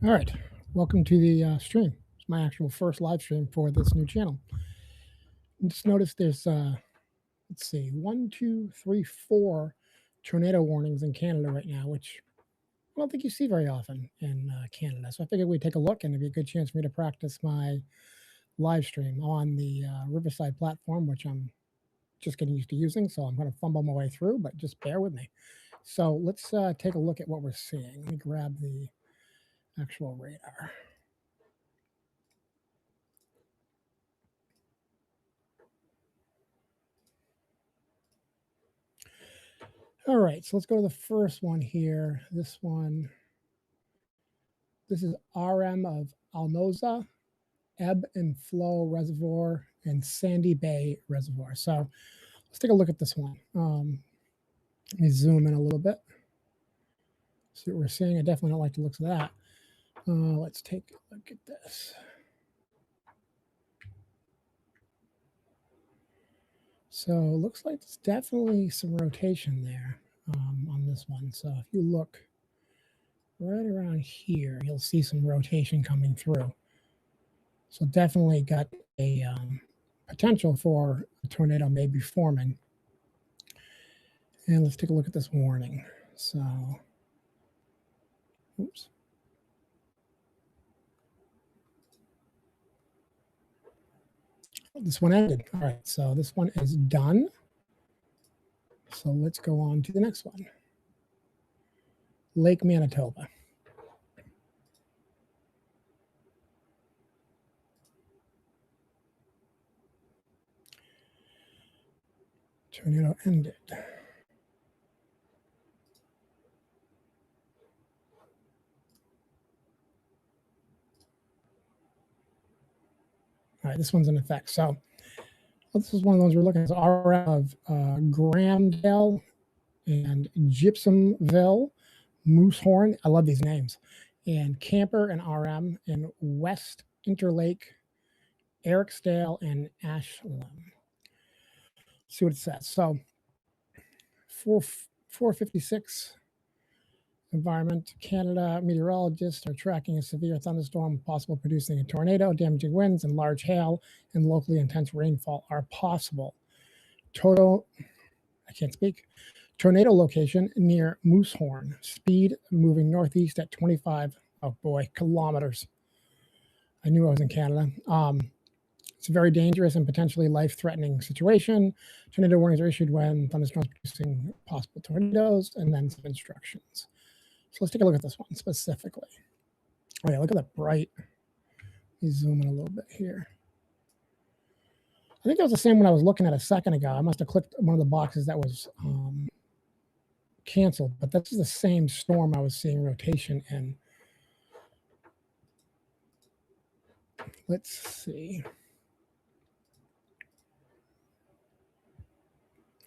All right, welcome to the stream. It's my actual first live stream for this new channel. Just notice there's, let's see, one, two, three, four tornado warnings in Canada right now, which I don't think you see very often in Canada. So I figured we'd take a look, and it'd be a good chance for me to practice my live stream on the Riverside platform, which I'm just getting used to using. So I'm going to fumble my way through, but just bear with me. So let's take a look at what we're seeing. Let me grab the actual radar. All right, so let's go to the first one here. This one, this is RM of Alnoza, Ebb and Flow Reservoir, and Sandy Bay Reservoir. So let's take a look at this one. Let me zoom in a little bit. See what we're seeing. I definitely don't like the looks of that. Let's take a look at this. So it looks like there's definitely some rotation there on this one. So if you look right around here, you'll see some rotation coming through. So definitely got a potential for a tornado may be forming. And let's take a look at this warning. So, oops. This one ended. All right, so this one is done. So let's go on to the next one. Lake Manitoba. Tornado ended. All right, this one's in effect. So this is one of those we're looking at. RM of Grahamdale and Gypsumville, Moosehorn. I love these names. And Camper and RM in West Interlake, Ericsdale, and Ashland. See what it says. So 456 Environment Canada meteorologists are tracking a severe thunderstorm possible producing a tornado. Damaging winds and large hail and locally intense rainfall are possible. I can't speak. Tornado location near Moosehorn. Speed moving northeast at 25, oh boy, kilometers. I knew I was in Canada. It's a very dangerous and potentially life-threatening situation. Tornado warnings are issued when thunderstorms producing possible tornadoes, and then some instructions. So let's take a look at this one specifically. Oh yeah, look at that bright. Let me zoom in a little bit here. I think that was the same one I was looking at a second ago. I must have clicked one of the boxes that was canceled, but that's the same storm I was seeing rotation in. Let's see.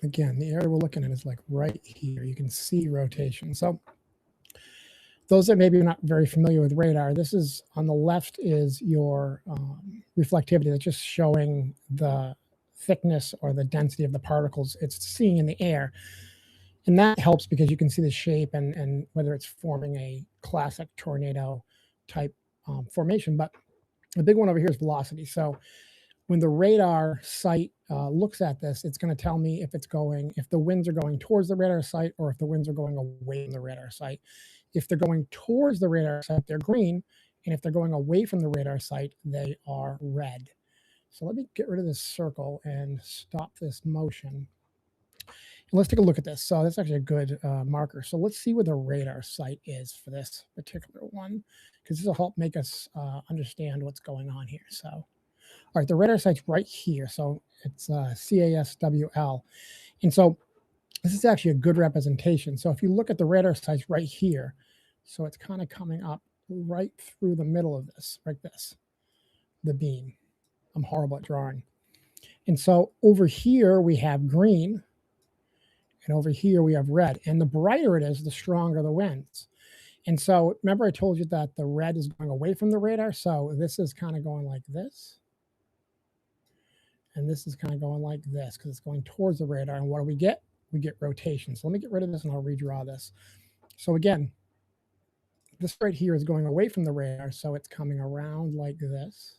Again, the area we're looking at is like right here. You can see rotation. So those that maybe are not very familiar with radar, this is on the left is your reflectivity. That's just showing the thickness or the density of the particles it's seeing in the air. And that helps because you can see the shape and whether it's forming a classic tornado type formation. But the big one over here is velocity. So when the radar site looks at this, it's going to tell me if the winds are going towards the radar site or if the winds are going away from the radar site. If they're going towards the radar site, they're green. And if they're going away from the radar site, they are red. So let me get rid of this circle and stop this motion. And let's take a look at this. So that's actually a good marker. So let's see where the radar site is for this particular one, because this will help make us understand what's going on here. So, all right, the radar site's right here. So it's CASWL. And so this is actually a good representation. So if you look at the radar sites right here, so it's kind of coming up right through the middle of this, like this, the beam. I'm horrible at drawing. And so over here we have green, and over here we have red. And the brighter it is, the stronger the winds. And so remember I told you that the red is going away from the radar. So this is kind of going like this. And this is kind of going like this because it's going towards the radar. And what do we get? We get rotation. So let me get rid of this and I'll redraw this. So again, this right here is going away from the radar, so it's coming around like this.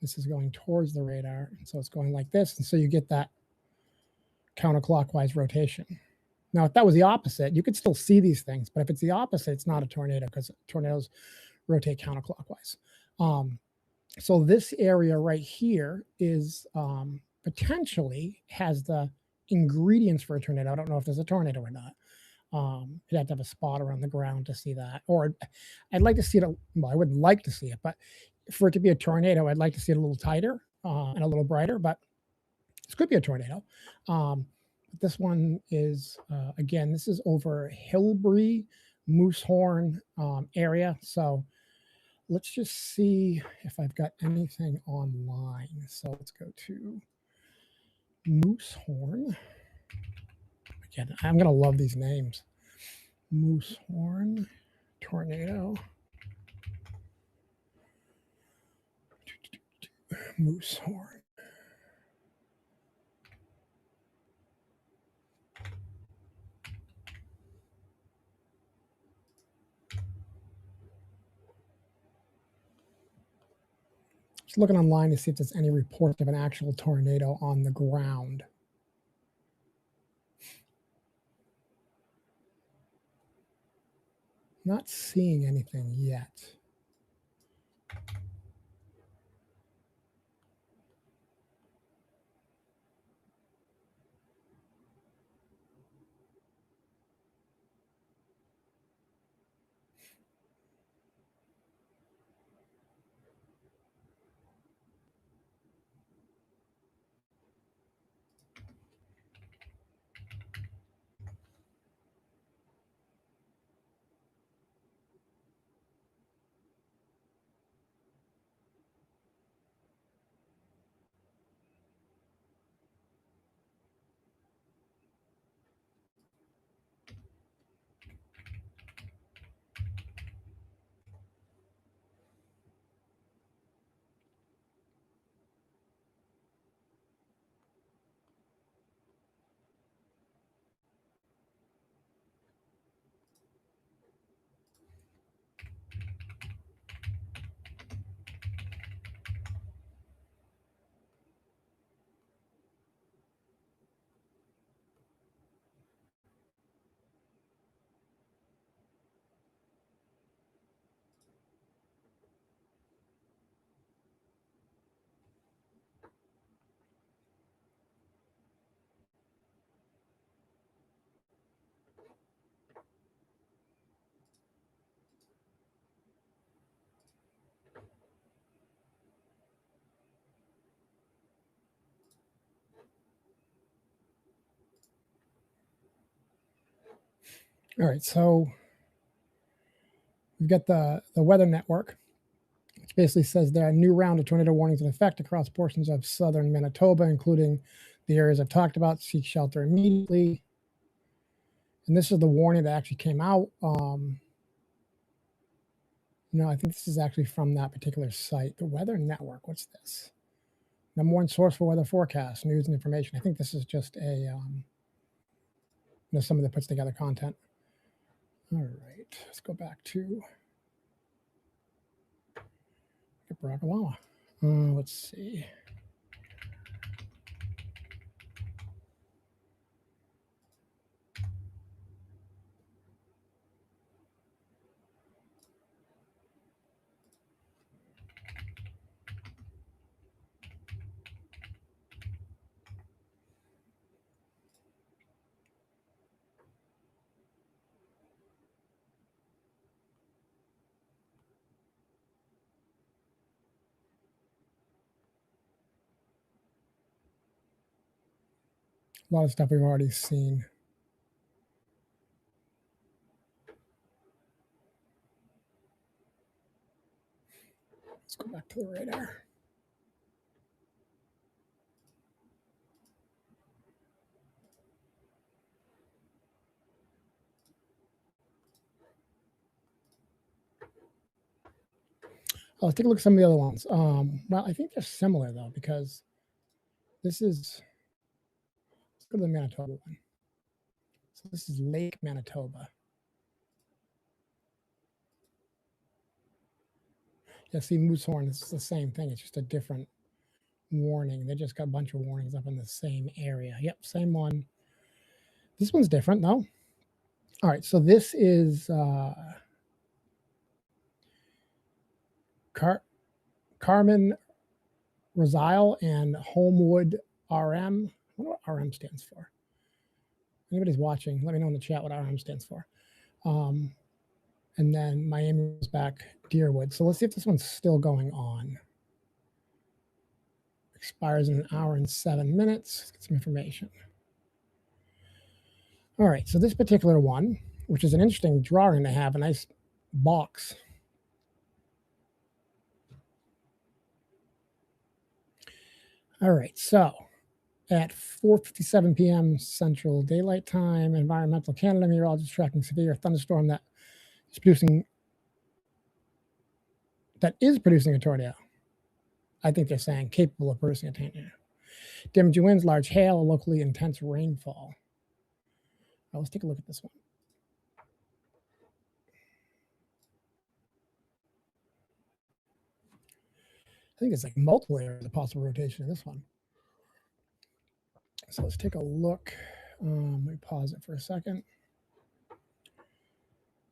This is going towards the radar, and so it's going like this, and so you get that counterclockwise rotation. Now, if that was the opposite, you could still see these things, but if it's the opposite, it's not a tornado because tornadoes rotate counterclockwise. So this area right here is potentially has the ingredients for a tornado. I don't know if there's a tornado or not. You'd have to have a spot around the ground to see that. Or I'd like to see it, well, I wouldn't like to see it, but for it to be a tornado, I'd like to see it a little tighter and a little brighter, but this could be a tornado. But this one is, again, this is over Hillbury, Moosehorn area. So let's just see if I've got anything online. So let's go to Moosehorn. Again, I'm going to love these names. Moosehorn tornado. Moosehorn. Just looking online to see if there's any report of an actual tornado on the ground. Not seeing anything yet. All right, so we've got the weather network, which basically says there are a new round of tornado warnings in effect across portions of southern Manitoba, including the areas I've talked about. Seek shelter immediately. And this is the warning that actually came out. No, I think this is actually from that particular site. The weather network. What's this? Number one source for weather forecast, news and information. I think this is just a somebody that puts together content. All right, let's go back to Barack Obama. Let's see. A lot of stuff we've already seen. Let's go back to the radar. Let's take a look at some of the other ones. Well, I think they're similar though, because this is, let's go to the Manitoba one. So this is Lake Manitoba. Yeah, see, Moosehorn is the same thing. It's just a different warning. They just got a bunch of warnings up in the same area. Yep, same one. This one's different, though. All right, so this is Carmen Rosile and Homewood RM. I wonder what RM stands for. Anybody's watching, let me know in the chat what RM stands for. And then Miami was back Deerwood. So let's see if this one's still going on. Expires in an hour and 7 minutes. Let's get some information. All right, so this particular one, which is an interesting drawing to have, a nice box. All right, so at 4:57 p.m. Central Daylight Time, Environmental Canada meteorologist tracking severe thunderstorm that is producing a tornado. I think they're saying capable of producing a tornado. Damaging winds, large hail, locally intense rainfall. Now let's take a look at this one. I think it's like multiple areas of possible rotation in this one. So let's take a look. Let me pause it for a second.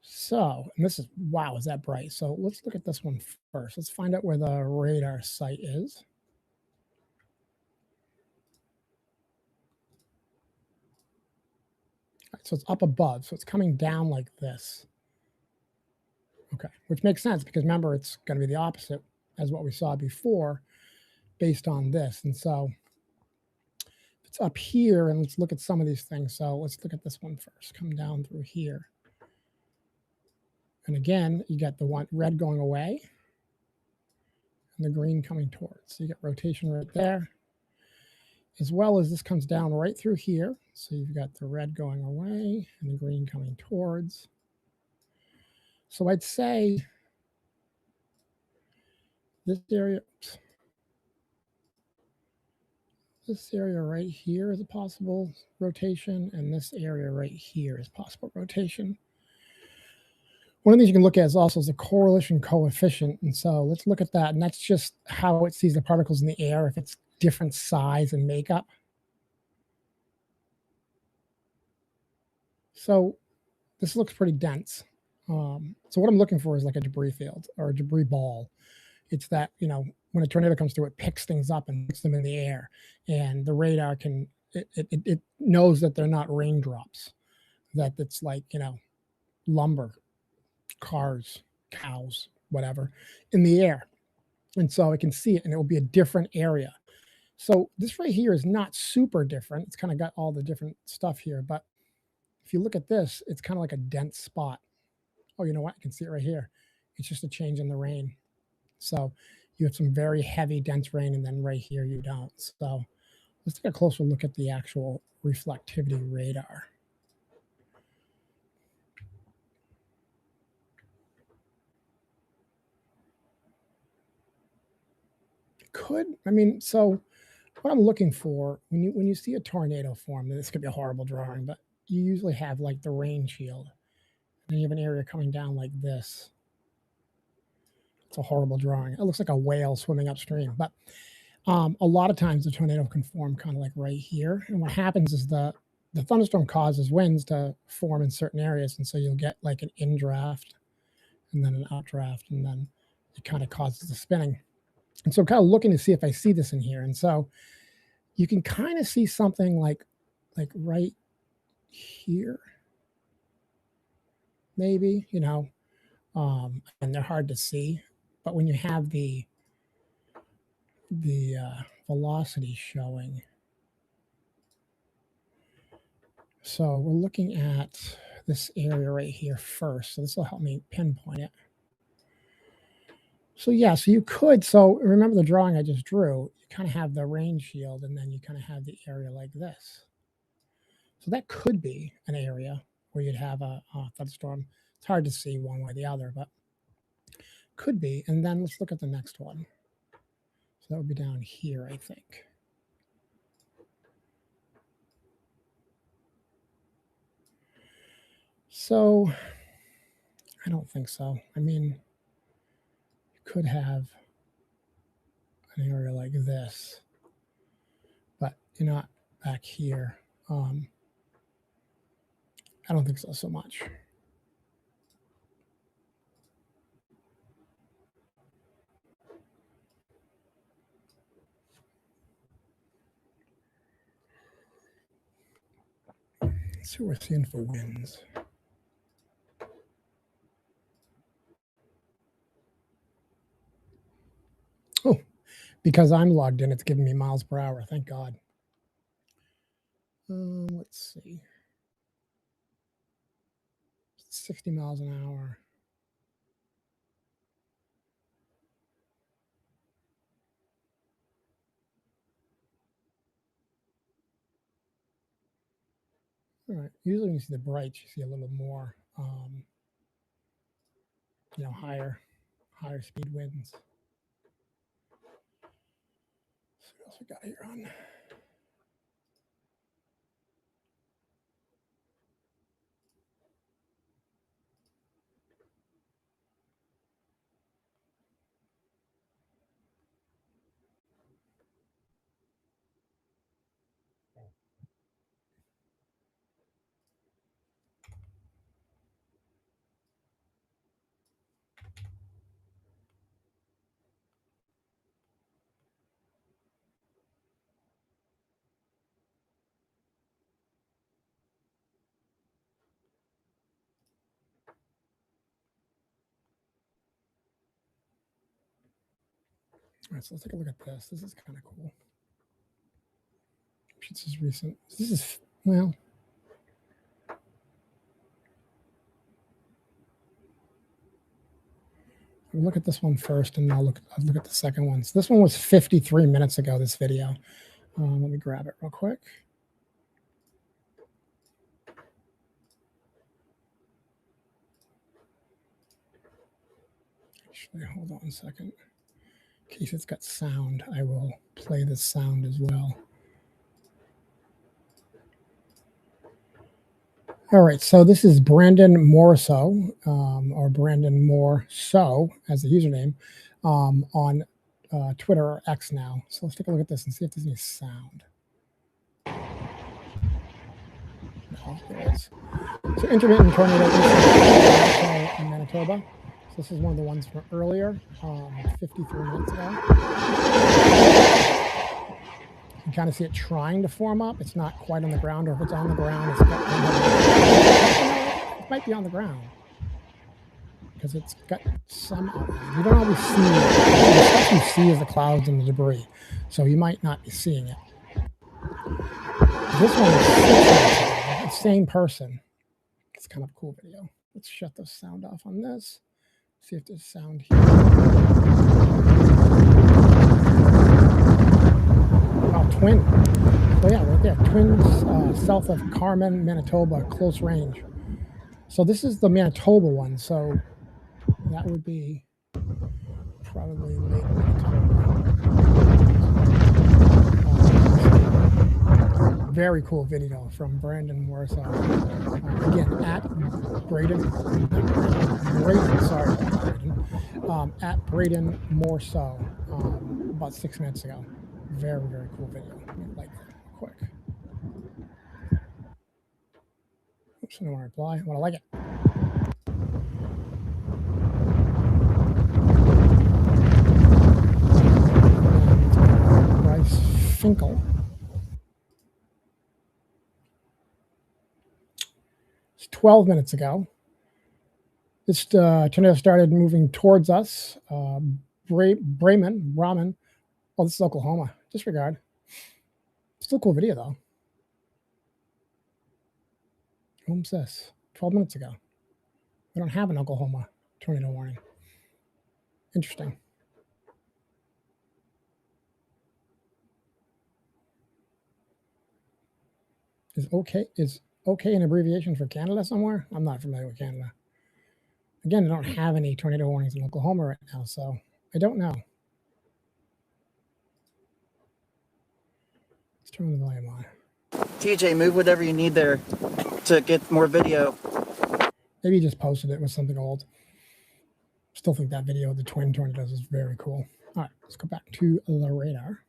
So, and this is, wow, is that bright? So let's look at this one first. Let's find out where the radar site is. All right, so it's up above. So it's coming down like this. Okay, which makes sense because remember, it's going to be the opposite as what we saw before based on this. And so it's up here, and let's look at some of these things. So let's look at this one first. Come down through here. And again, you got the one red going away and the green coming towards. So you get rotation right there, as well as this comes down right through here. So you've got the red going away and the green coming towards. So I'd say this area, right here is a possible rotation, and this area right here is possible rotation. One of the things you can look at is also the correlation coefficient. And so let's look at that. And that's just how it sees the particles in the air, if it's different size and makeup. So this looks pretty dense. So what I'm looking for is like a debris field or a debris ball. It's that, you know, when a tornado comes through, it picks things up and puts them in the air. And the radar can, it knows that they're not raindrops, that it's like, you know, lumber, cars, cows, whatever, in the air. And so it can see it, and it will be a different area. So this right here is not super different. It's kind of got all the different stuff here. But if you look at this, it's kind of like a dense spot. Oh, you know what? I can see it right here. It's just a change in the rain. So you have some very heavy, dense rain, and then right here you don't. So let's take a closer look at the actual reflectivity radar. So what I'm looking for when you see a tornado form, this could be a horrible drawing, but you usually have like the rain shield, and you have an area coming down like this. It's a horrible drawing. It looks like a whale swimming upstream, but a lot of times the tornado can form kind of like right here. And what happens is the thunderstorm causes winds to form in certain areas, and so you'll get like an indraft and then an outdraft, and then it kind of causes the spinning. And so I'm kind of looking to see if I see this in here. And so you can kind of see something like right here, maybe, you know, and they're hard to see. But when you have the velocity showing, so we're looking at this area right here first. So this will help me pinpoint it. So yeah, so you could, so remember the drawing I just drew, you kind of have the rain shield, and then you kind of have the area like this. So that could be an area where you'd have a thunderstorm. It's hard to see one way or the other, but could be. And then let's look at the next one. So that would be down here, I think. So I don't think so. I mean, you could have an area like this, but you're not back here. I don't think so much. Let's see what we're seeing for winds. Oh, because I'm logged in, it's giving me miles per hour. Thank God. Let's see. 60 miles an hour. All right. Usually when you see the brights, you see a little more, higher speed winds. Let's see what else we got here on. All right, so let's take a look at this. This is kind of cool. This is recent. This is, well, I'll look at this one first, and I'll look at the second one. So this one was 53 minutes ago, this video. Let me grab it real quick. Actually, hold on a second. In case it's got sound, I will play this sound as well. All right, so this is Brandon Morso, or Brandon Morso as the username, on Twitter or X now. So let's take a look at this and see if there's any sound. No, there is. So intermittent tornado in Manitoba. So this is one of the ones from earlier, 53 minutes ago. You can kind of see it trying to form up. It's not quite on the ground, or if it's on the ground, it might be on the ground because it's got some outline. You don't always see it. The stuff you see is the clouds and the debris, so you might not be seeing it. This one is 6 minutes ago. The same person. It's kind of a cool video. Let's shut the sound off on this. See if there's sound here. Twin. So yeah, right there. Twins, south of Carmen, Manitoba, close range. So this is the Manitoba one. So that would be probably late Manitoba. Very cool video from Brandon Morso. Again, at Braden, sorry, at Braden Morso, about 6 minutes ago. Very, very cool video. Let me like that quick. Oops, I don't want to reply. I want to like it. Bryce Finkel. It's 12 minutes ago. This tornado started moving towards us. Brahman. Oh, this is Oklahoma. Disregard. Still a cool video, though. Whom's this? 12 minutes ago. We don't have an Oklahoma tornado warning. Interesting. Is okay an abbreviation for Canada somewhere? I'm not familiar with Canada. Again, I don't have any tornado warnings in Oklahoma right now, so I don't know. Let's turn the volume on. TJ, move whatever you need there to get more video. Maybe you just posted it with something old. Still think that video of the twin tornadoes is very cool. All right, let's go back to the radar.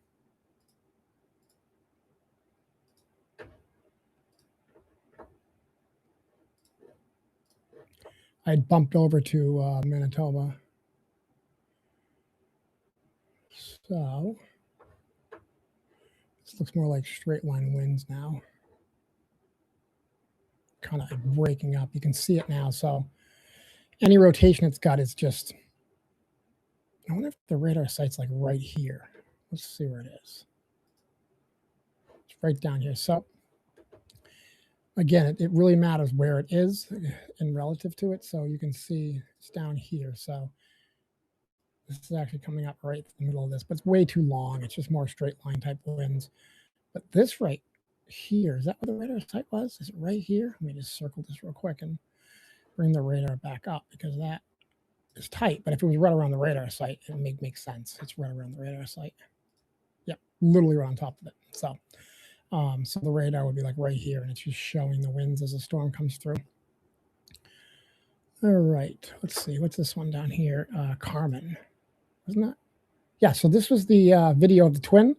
I bumped over to Manitoba. So this looks more like straight line winds now. Kind of breaking up. You can see it now. So any rotation it's got is just, I wonder if the radar site's like right here. Let's see where it is. It's right down here. So again, it really matters where it is in relative to it. So you can see it's down here. So this is actually coming up right in the middle of this, but it's way too long. It's just more straight line type winds. But this right here, is that where the radar site was? Is it right here? Let me just circle this real quick and bring the radar back up because that is tight. But if it was right around the radar site, it makes sense. It's right around the radar site. Yep, literally right on top of it. So, so the radar would be like right here, and it's just showing the winds as the storm comes through. All right, let's see. What's this one down here? Carmen, wasn't that? Yeah, so this was the video of the twin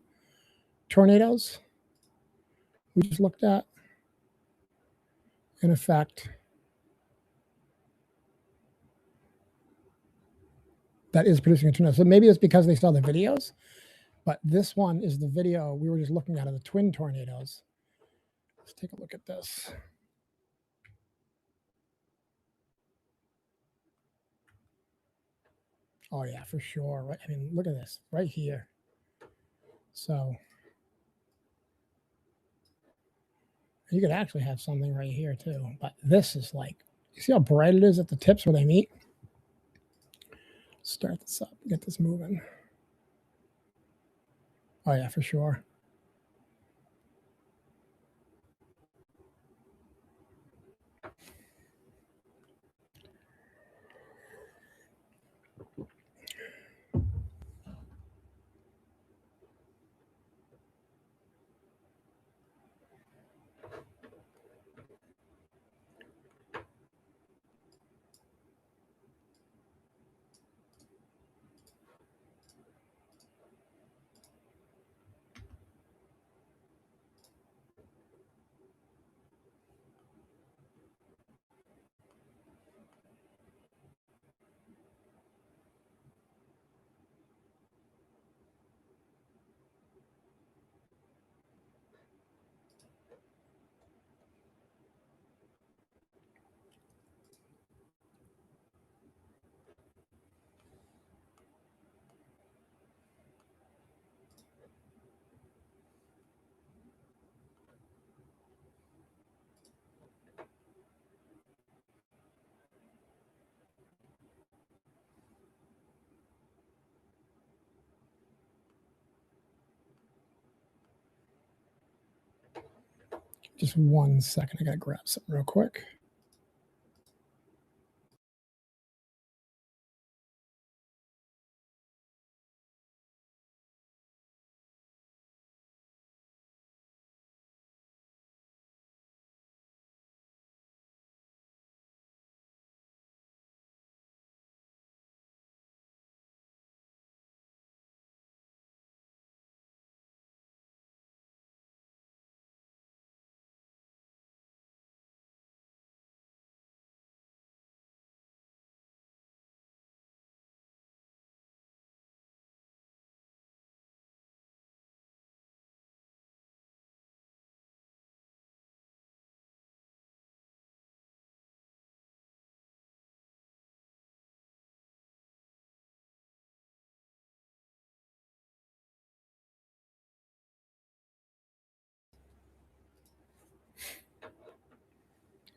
tornadoes we just looked at. In effect, that is producing a tornado. So maybe it's because they saw the videos, but this one is the video we were just looking at of the twin tornadoes. Let's take a look at this. Oh yeah, for sure. Right. I mean, look at this right here. So you could actually have something right here too, but this is like, you see how bright it is at the tips where they meet? Start this up, get this moving. Oh yeah, for sure. Just 1 second. I gotta grab something real quick.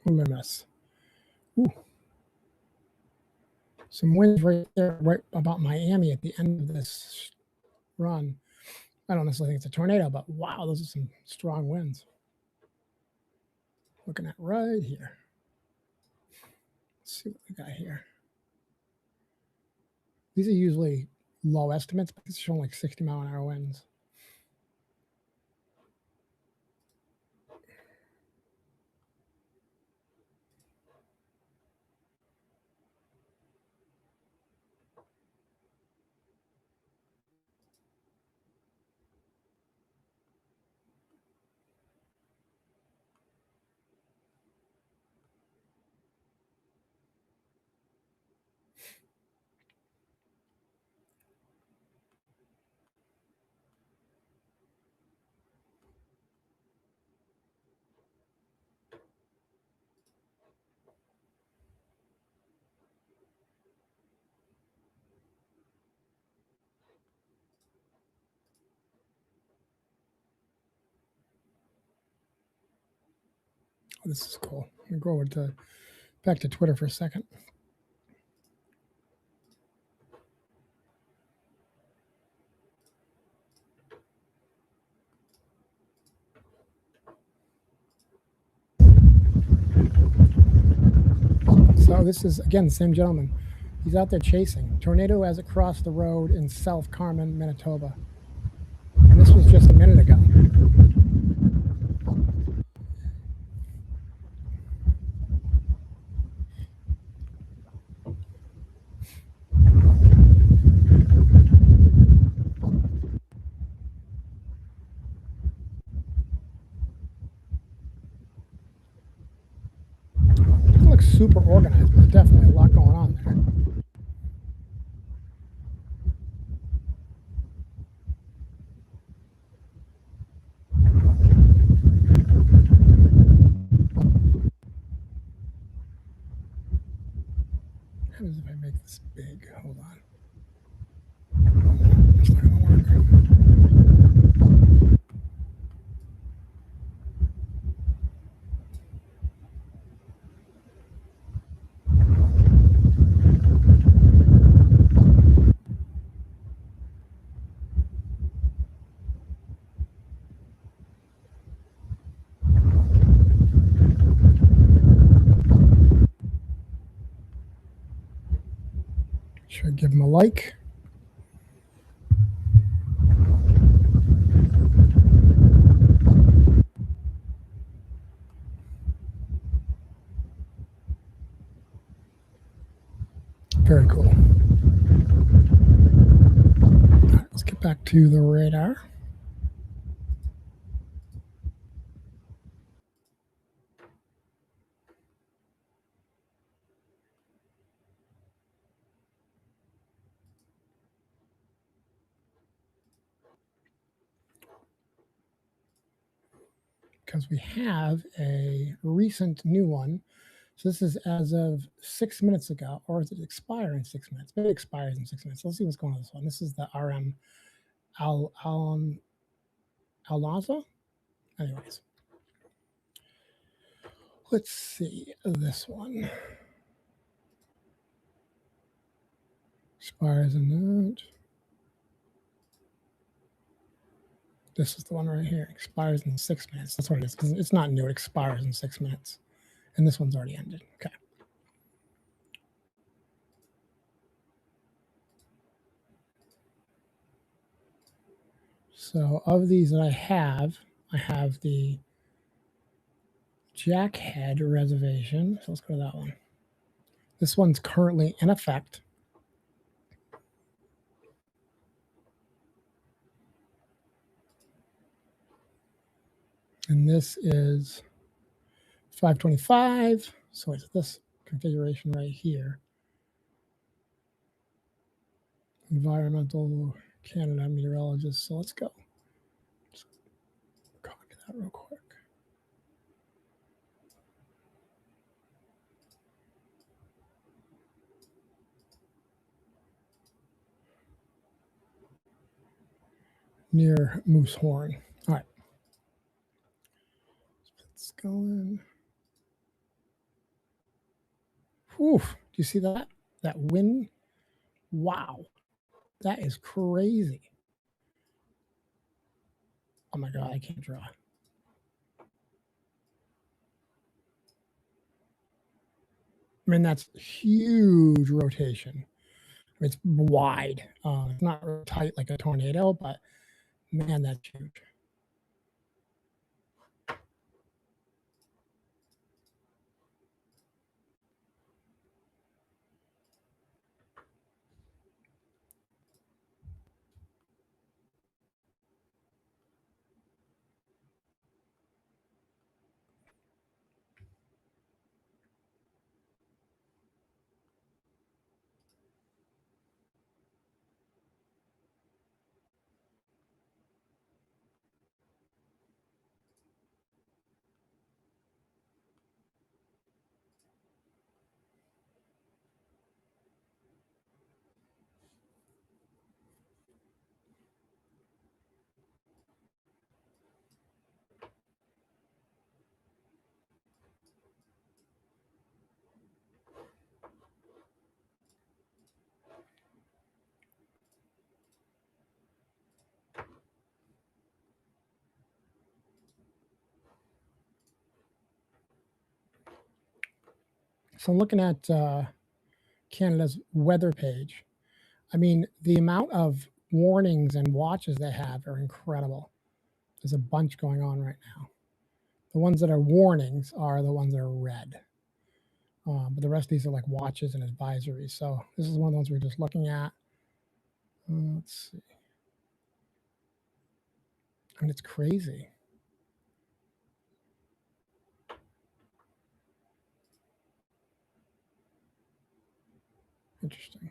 What did I miss? Ooh. Some winds right there, right about Miami at the end of this run. I don't necessarily think it's a tornado, but wow, those are some strong winds. Looking at right here. Let's see what we got here. These are usually low estimates, but it's showing like 60-mile-an-hour winds. Oh, this is cool. I'm going to go over to back to Twitter for a second. So this is, again, the same gentleman. He's out there chasing. Tornado as it crossed the road in South Carmen, Manitoba. And this was just a minute ago. It looks super organized, but there's definitely a lot going on there. How happens if I make this big? Hold on. It's not going to work. Should give him a like. Very cool. All right, let's get back to the radar. Because we have a recent new one. So this is as of 6 minutes ago, or does it expire in 6 minutes? Maybe it expires in 6 minutes. Let's see what's going on with this one. This is the RM Alnaza. Anyways, let's see this one. Expires in that. This is the one right here. Expires in 6 minutes. That's what it is. It's not new. It expires in 6 minutes. And this one's already ended. Okay. So of these that I have the Jackhead reservation. So let's go to that one. This one's currently in effect. And this is 525. So it's this configuration right here. Environmental Canada meteorologist. So let's go. Just copy that real quick. Near Moose Horn. All right. Let's go in. Whew. Do you see that? That wind? Wow. That is crazy. Oh my God, I can't draw. I mean, that's huge rotation. I mean, it's wide. It's not really tight like a tornado, but man, that's huge. So I'm looking at Canada's weather page. I mean, the amount of warnings and watches they have are incredible. There's a bunch going on right now. The ones that are warnings are the ones that are red. But the rest of these are like watches and advisories. So this is one of the ones we're just looking at. Let's see. I mean, it's crazy. Interesting.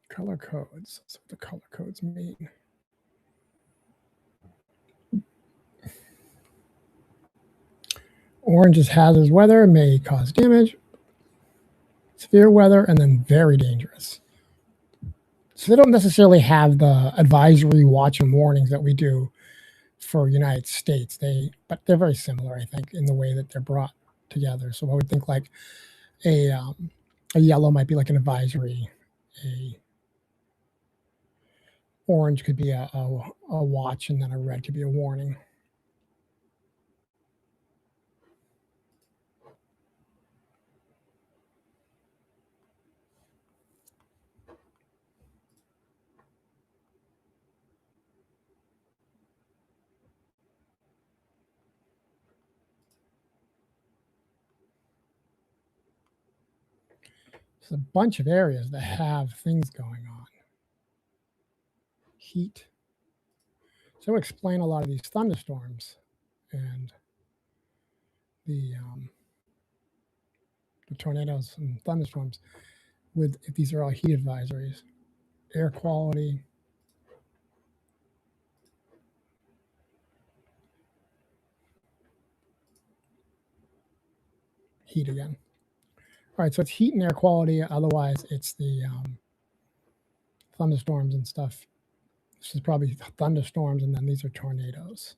Color codes. That's what the color codes mean. Orange is hazardous weather, may cause damage. Severe weather, and then very dangerous. So they don't necessarily have the advisory, watch, and warnings that we do for United States. But they're very similar, I think, in the way that they're brought together. So I would think like a yellow might be like an advisory, a orange could be a watch, and then a red could be a warning. There's a bunch of areas that have things going on. Heat. So I'll explain a lot of these thunderstorms and the tornadoes and thunderstorms with if these are all heat advisories. Air quality. Heat again. All right, so it's heat and air quality. Otherwise, it's the thunderstorms and stuff. This is probably thunderstorms, and then these are tornadoes.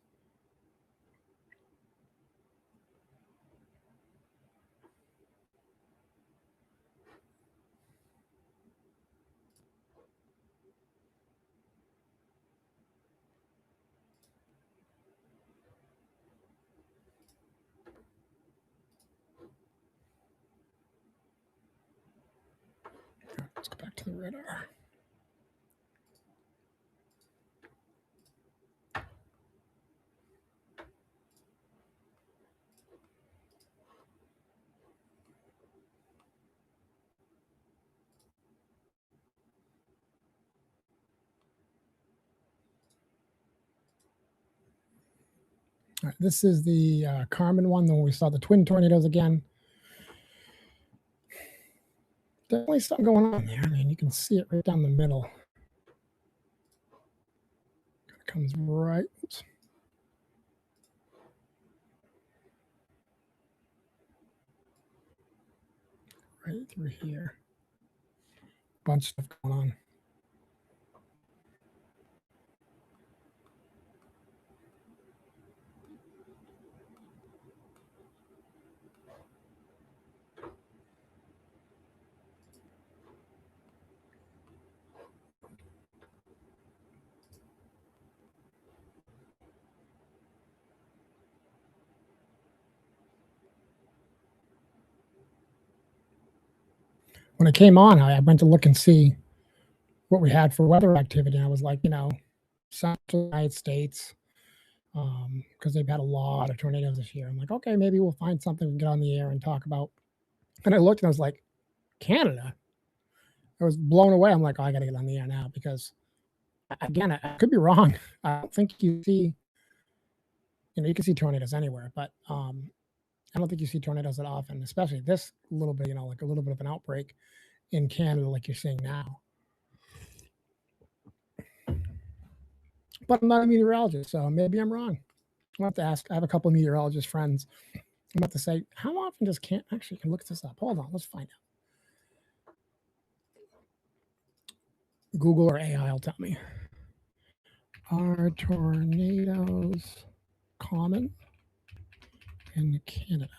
Let's go back to the radar. All right, this is the Carmen one, when we saw the twin tornadoes again. Definitely something going on there. I mean, you can see it right down the middle. It comes right. Oops. Right through here. Bunch of stuff going on. When it came on, I went to look and see what we had for weather activity. And I was like, Central United States, because they've had a lot of tornadoes this year. I'm like, okay, maybe we'll find something we can get on the air and talk about. And I looked and I was like, Canada. I was blown away. I'm like, oh, I got to get on the air now because, again, I could be wrong. I don't think you see, you can see tornadoes anywhere, but I don't think you see tornadoes that often, especially this little bit, like a little bit of an outbreak in Canada, like you're seeing now. But I'm not a meteorologist, so maybe I'm wrong. I'll have to ask. I have a couple of meteorologist friends. I'm about to say, how often does actually, you can look this up. Hold on, let's find out. Google or AI will tell me. Are tornadoes common in Canada?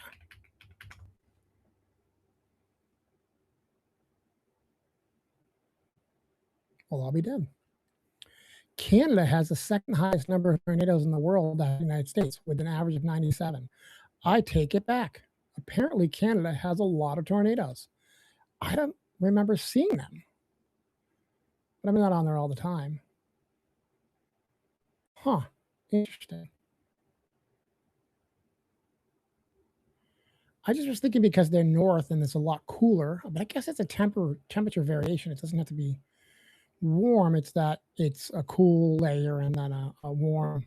Well, I'll be damned. Canada has the second highest number of tornadoes in the world after the United States, with an average of 97. I take it back. Apparently, Canada has a lot of tornadoes. I don't remember seeing them, but I'm not on there all the time. Huh. Interesting. I just was thinking because they're north and it's a lot cooler, but I guess it's a temperature variation. It doesn't have to be warm. It's that it's a cool layer and then a warm,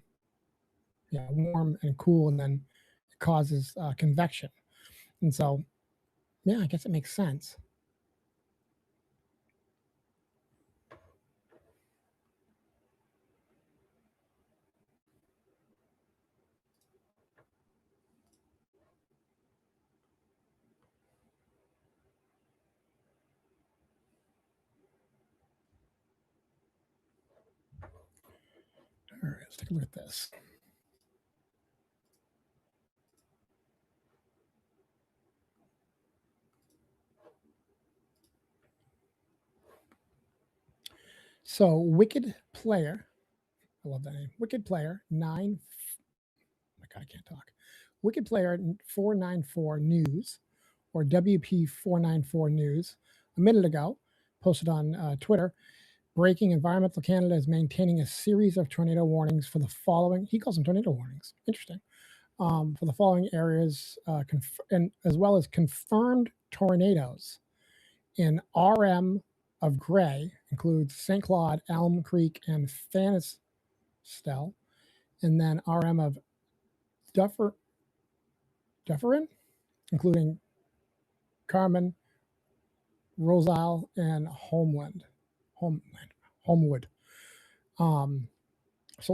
warm and cool, and then it causes convection. And so, yeah, I guess it makes sense. All right, let's take a look at this. So, Wicked Player, I love that name. Wicked Player 9. Oh my God, I can't talk. Wicked Player 494 News, or WP494 News, a minute ago, posted on Twitter. Breaking Environmental Canada is maintaining a series of tornado warnings for the following. He calls them tornado warnings. Interesting. For the following areas, and as well as confirmed tornadoes in RM of Gray, includes St. Claude, Elm Creek, and Fanistel, and then RM of Dufferin, including Carmen, Roselle, and Homewood. So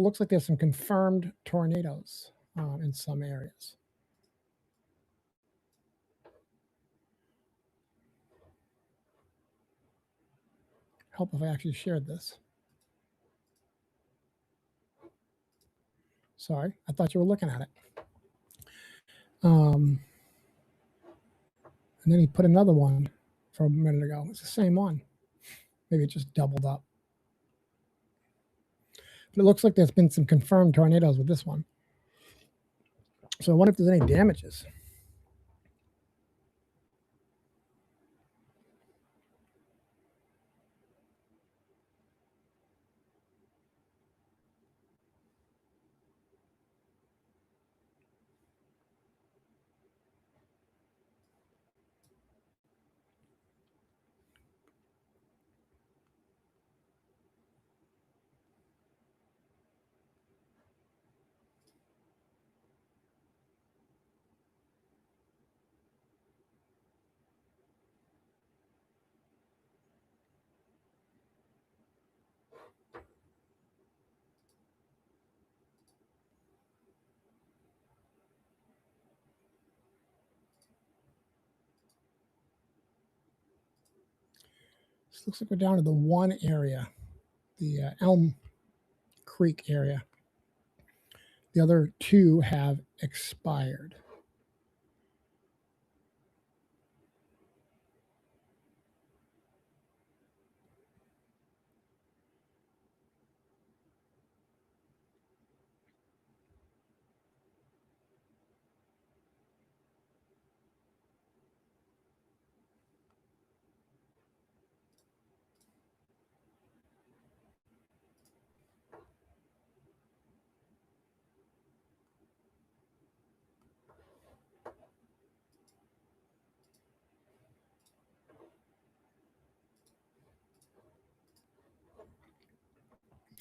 it looks like there's some confirmed tornadoes in some areas. Help if I actually shared this. Sorry, I thought you were looking at it. And then he put another one from a minute ago. It's the same one. Maybe it just doubled up. But it looks like there's been some confirmed tornadoes with this one. So I wonder if there's any damages. This looks like we're down to the one area, the Elm Creek area. The other two have expired.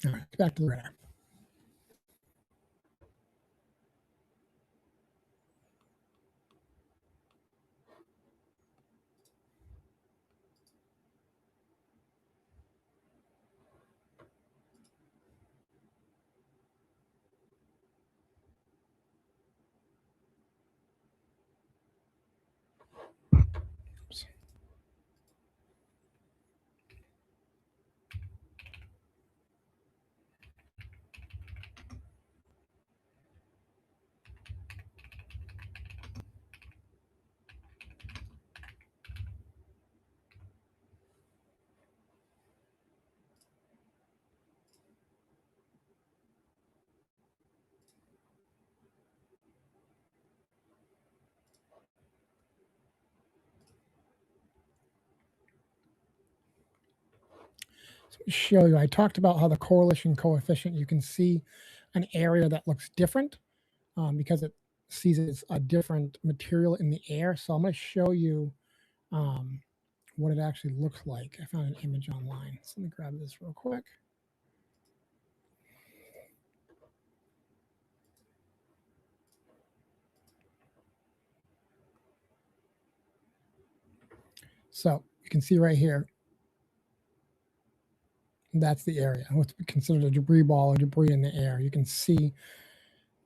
All right, back to the radar. Oops. Show you, I talked about how the correlation coefficient, you can see an area that looks different because it sees it's a different material in the air. So I'm going to show you what it actually looks like. I found an image online. So let me grab this real quick. So you can see right here, that's the area, what's considered a debris ball or debris in the air. You can see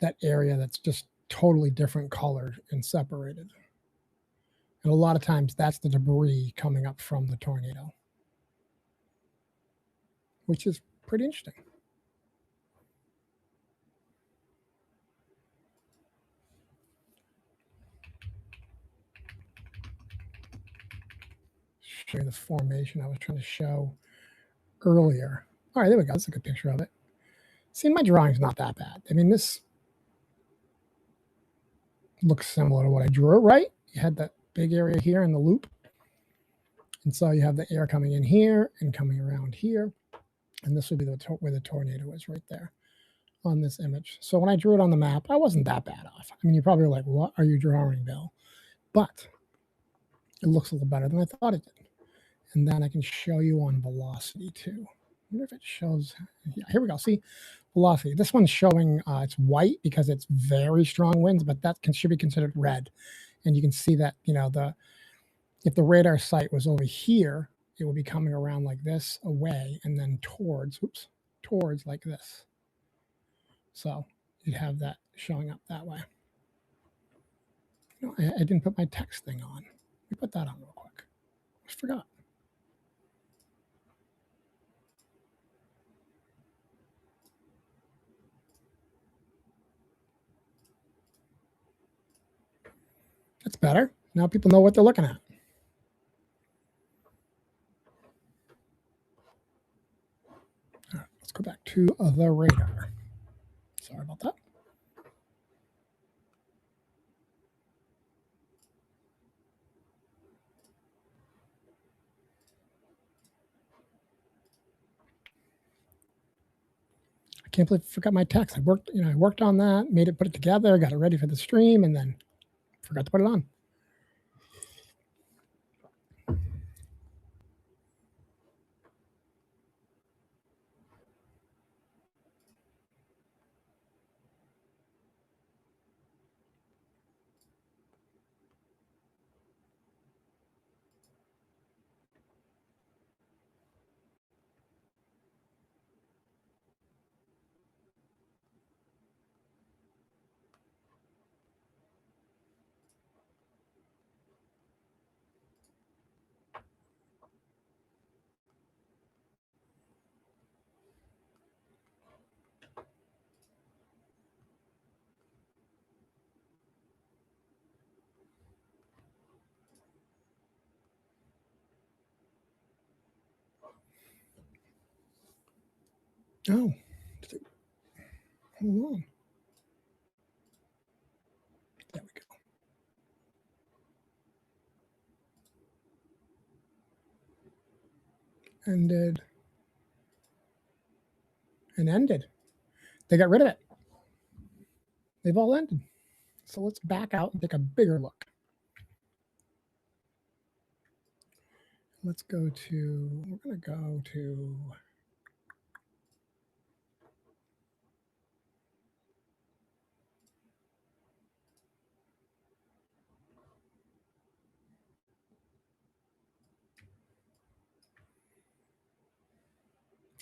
that area that's just totally different colored and separated. And a lot of times that's the debris coming up from the tornado, which is pretty interesting. Show you the formation I was trying to show earlier. All right, there we go. That's a good picture of it. See, my drawing's not that bad. I mean, this looks similar to what I drew, right? You had that big area here in the loop. And so you have the air coming in here and coming around here. And this would be where the tornado is right there on this image. So when I drew it on the map, I wasn't that bad off. I mean, you're probably like, what are you drawing, Bill? But it looks a little better than I thought it did. And then I can show you on velocity too. I wonder if it shows, yeah, here we go. See, velocity. This one's showing it's white because it's very strong winds, but that should be considered red. And you can see that, you know, if the radar sight was over here, it would be coming around like this away and then towards like this. So you'd have that showing up that way. No, I didn't put my text thing on. Let me put that on real quick. I forgot. That's better. Now people know what they're looking at. All right, let's go back to the radar. Sorry about that. I can't believe I forgot my text. I worked on that, put it together, got it ready for the stream, and then forgot to put it on. Oh, hold on. There we go. Ended. And ended. They got rid of it. They've all ended. So let's back out and take a bigger look. Let's go to, we're going to go to,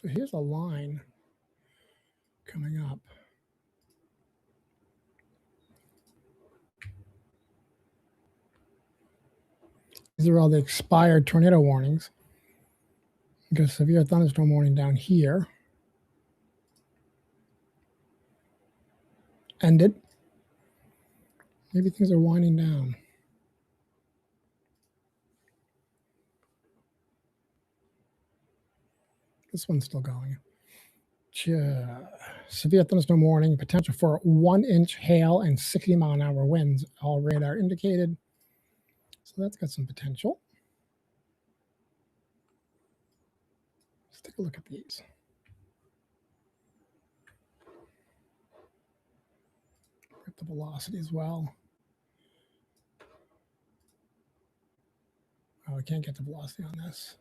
so here's a line coming up. These are all the expired tornado warnings. Got a severe thunderstorm warning down here. Ended. Maybe things are winding down. This one's still going. Severe thunderstorm warning, potential for 1-inch hail and 60-mile-an-hour winds, all radar indicated. So that's got some potential. Let's take a look at these. Get the velocity as well. Oh, I can't get the velocity on this.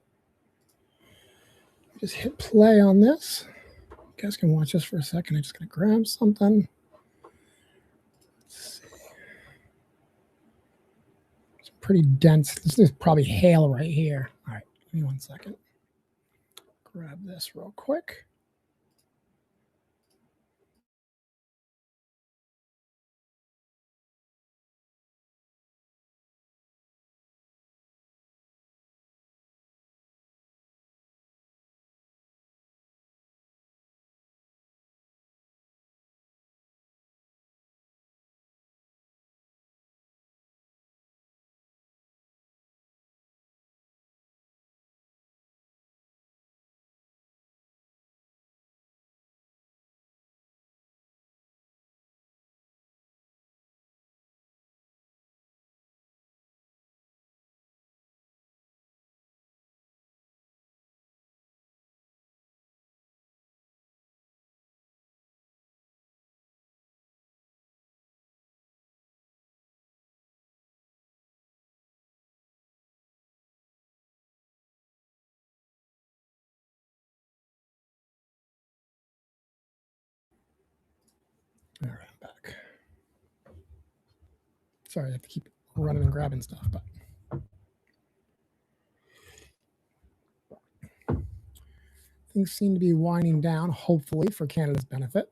Just hit play on this. You guys can watch this for a second. I'm just going to grab something. Let's see. It's pretty dense. This is probably hail right here. All right, give me 1 second. Grab this real quick. All right, I'm back. Sorry, I have to keep running and grabbing stuff, but things seem to be winding down, hopefully for Canada's benefit.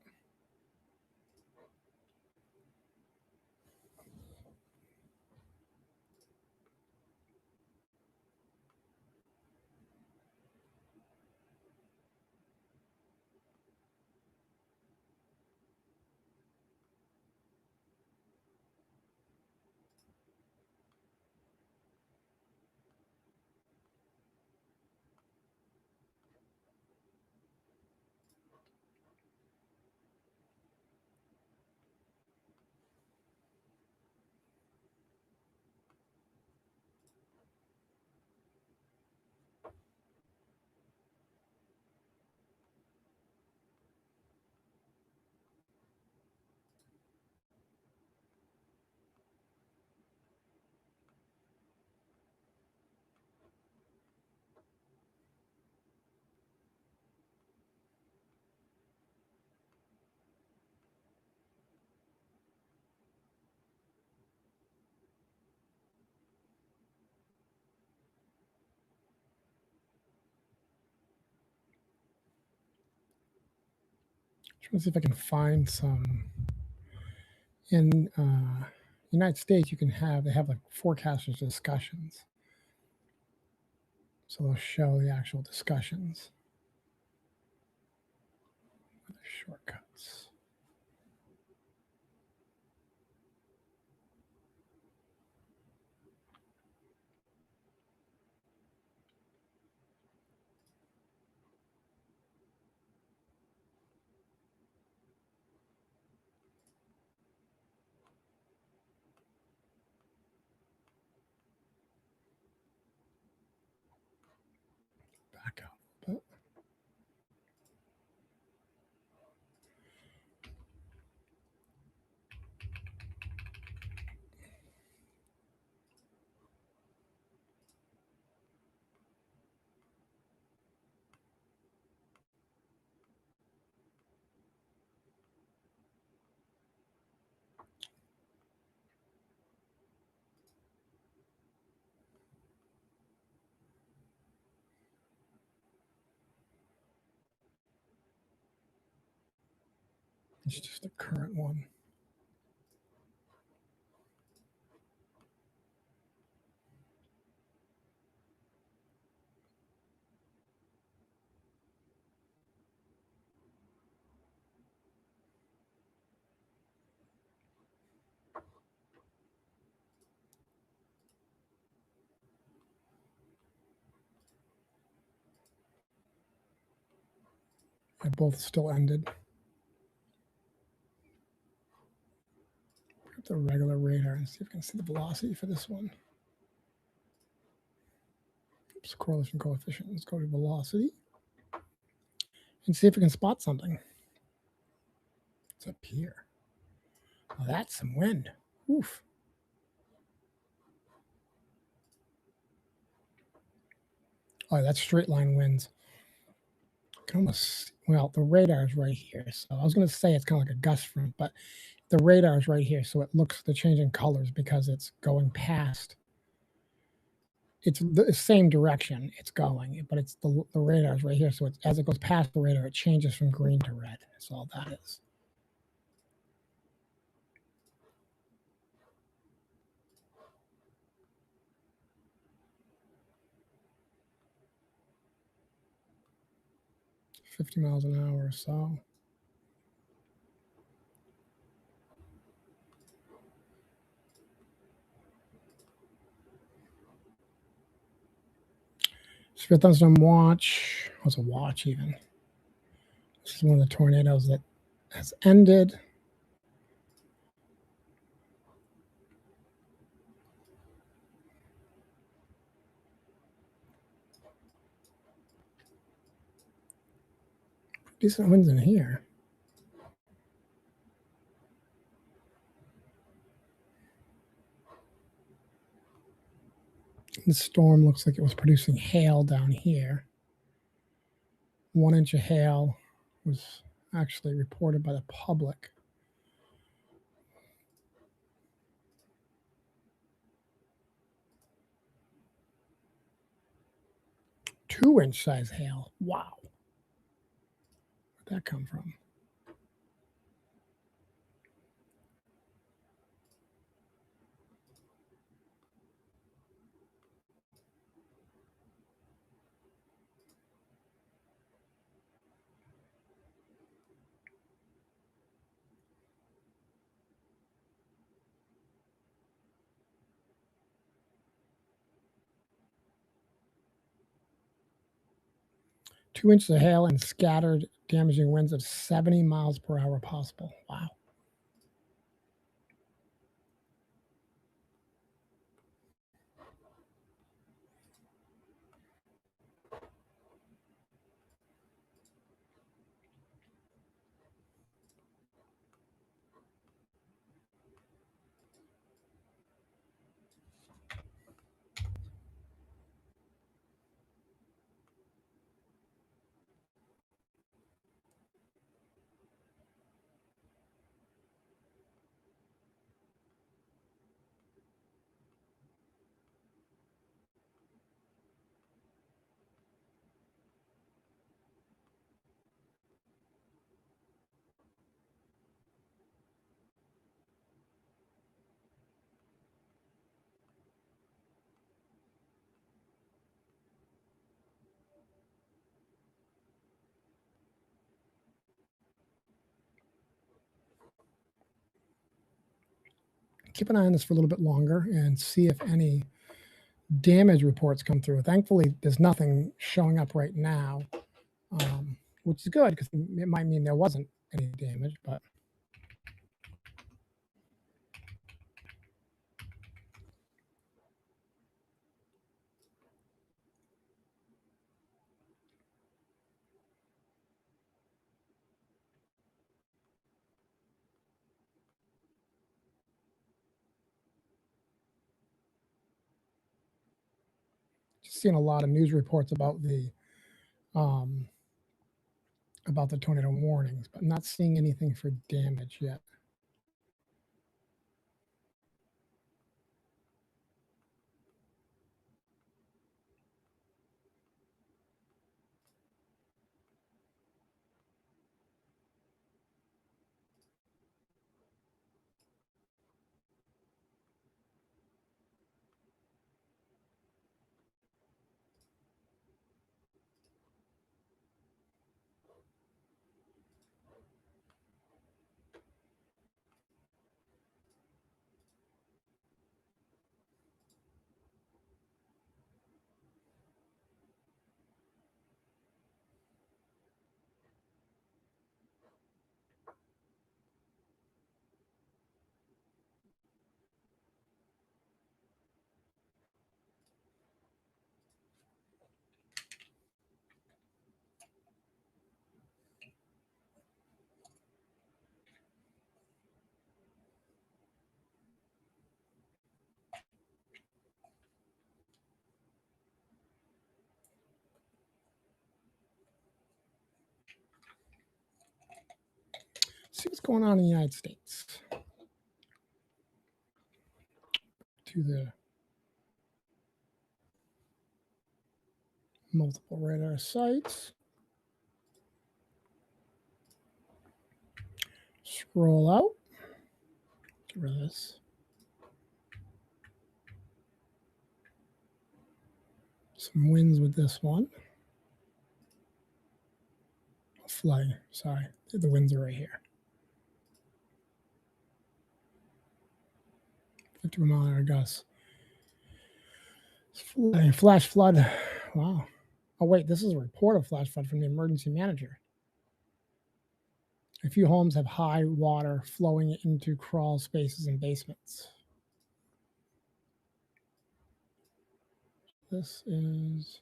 Trying to see if I can find some. In United States, they have like forecasters discussions. So they'll show the actual discussions. Other shortcuts. Back up a bit. It's just the current one. They both still ended. Grab the regular radar and see if we can see the velocity for this one. Oops, correlation coefficient. Let's go to velocity. and see if we can spot something. It's up here. Oh, that's some wind. Oof. Oh, that's straight line winds. Can almost, well, the radar is right here. So I was going to say it's kind of like a gust front, but the radar is right here. So it looks the changing colors because it's going past. It's the same direction it's going, but it's the radar is right here. So it's, as it goes past the radar, it changes from green to red. That's all that is. $50 miles an hour or so. Severe thunderstorm watch. What's a watch even? This is one of the tornadoes that has ended. Decent winds in here. The storm looks like it was producing hail down here. 1 inch of hail was actually reported by the public. Two-inch size hail. Wow. Where'd that come from? 2 inches of hail and scattered damaging winds of 70 miles per hour possible. Wow. Keep an eye on this for a little bit longer and see if any damage reports come through. Thankfully, there's nothing showing up right now, which is good because it might mean there wasn't any damage, but just seeing a lot of news reports about the tornado warnings, but not seeing anything for damage yet. see what's going on in the United States. To the multiple radar sites. Scroll out. Get rid of this. Some winds with this one. Flooding, sorry. The winds are right here. 51 mile an hour gusts. Flash flood. Wow. Oh, wait, this is a report of flash flood from the emergency manager. A few homes have high water flowing into crawl spaces and basements. This is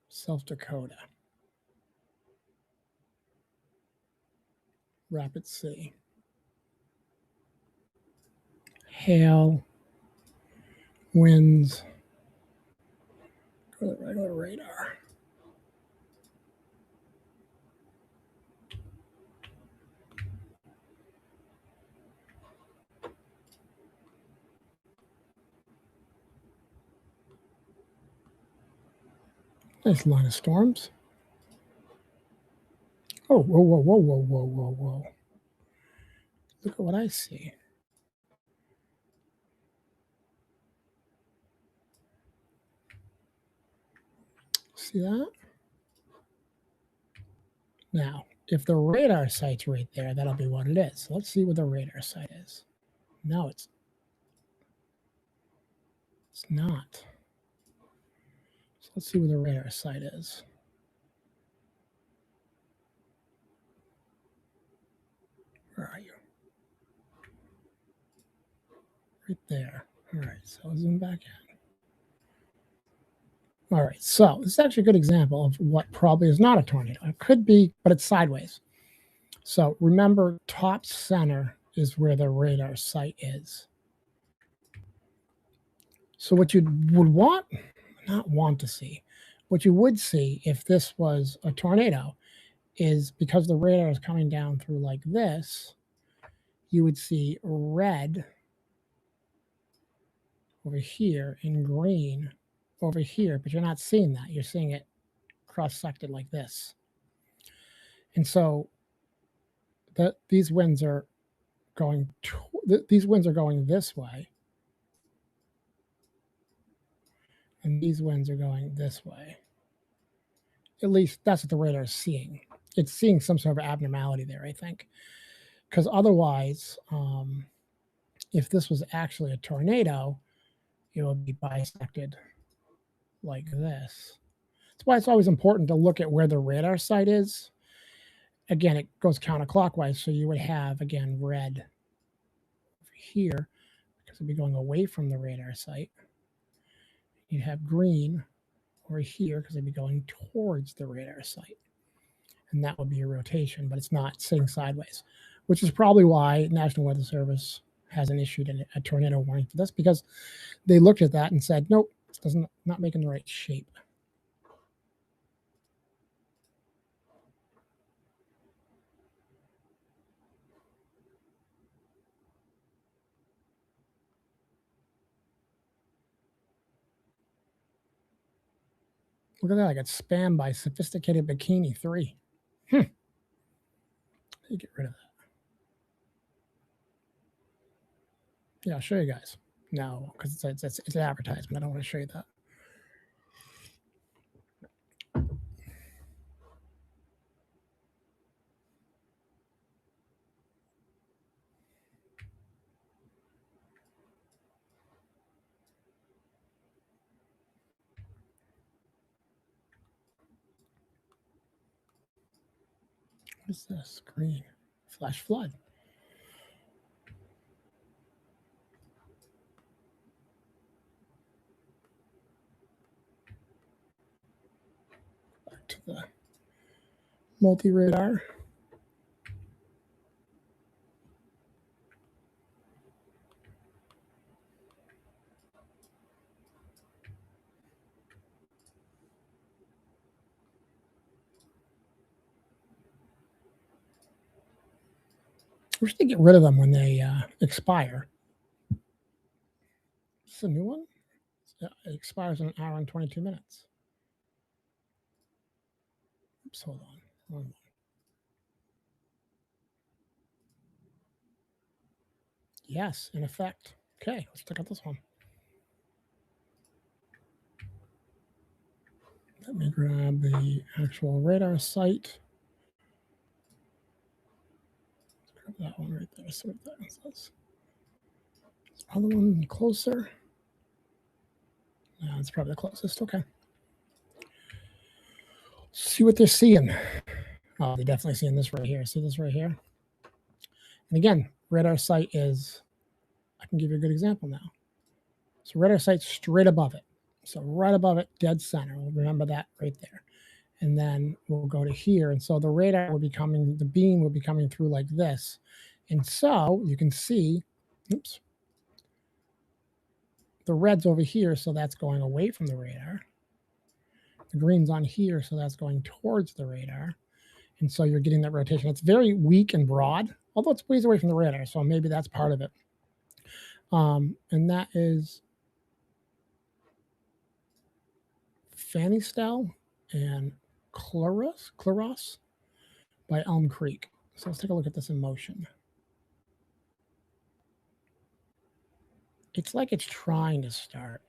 South Dakota. Rapid City. Hail, winds. Go to the regular radar. Nice line of storms. Oh, whoa, whoa, whoa, whoa, whoa, whoa, whoa. Look at what I see. See that? Now, if the radar site's right there, that'll be what it is. So let's see what the radar site is. No, it's not. So let's see where the radar site is. Where are you? Right there. All right, so I'll zoom back in. All right, so this is actually a good example of what probably is not a tornado. It could be, but it's sideways. So remember, top center is where the radar site is. So what you would not want to see, what you would see if this was a tornado is because the radar is coming down through like this, you would see red over here and green over here, but you're not seeing that. You're seeing it cross-sected like this. And so these winds are going this way, and these winds are going this way. At least that's what the radar is seeing. It's seeing some sort of abnormality there, I think, because otherwise, if this was actually a tornado, it would be bisected like this. That's why it's always important to look at where the radar site is. Again, it goes counterclockwise, so you would have, again, red over here because it'd be going away from the radar site. You'd have green over here because it'd be going towards the radar site. And that would be a rotation, but it's not sitting sideways, which is probably why National Weather Service hasn't issued a tornado warning for this, because they looked at that and said, nope, it's not making the right shape. Look at that. I got spammed by Sophisticated Bikini 3. You get rid of that. Yeah, I'll show you guys. No, because it's an advertisement. I don't want to show you that. What is this? Green. Flash flood. Back to the multi-radar. wish they get rid of them when they expire. Is this a new one? It expires in an hour and 22 minutes. Oops, hold on. Yes, in effect. Okay, let's check out this one. Let me grab the actual radar site. Grab that one right there. See what that one says. Is the other one closer? No, it's probably the closest. Okay. See what they're seeing. Oh, they're definitely seeing this right here. See this right here? And again, radar site is, I can give you a good example now. So radar site's straight above it. So right above it, dead center. We'll remember that right there. And then we'll go to here. And so the radar will be coming, the beam will be coming through like this. And so you can see, oops, the red's over here. So that's going away from the radar. The green's on here. So that's going towards the radar. And so you're getting that rotation. It's very weak and broad, although it's ways away from the radar. So maybe that's part of it. And that is Fanistel and Claros by Elm Creek. So let's take a look at this in motion. It's like it's trying to start.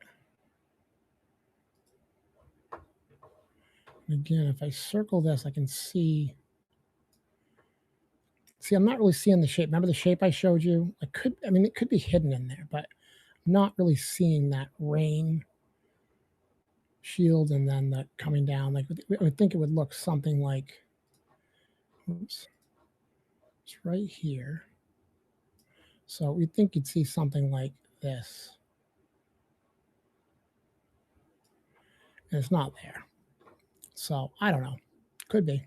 And again, if I circle this, I can see. See, I'm not really seeing the shape. Remember the shape I showed you? It could be hidden in there, but I'm not really seeing that rain shield and then the coming down. Like I would think it would look something like, oops, it's right here. So we think you'd see something like this. And it's not there. So I don't know. Could be.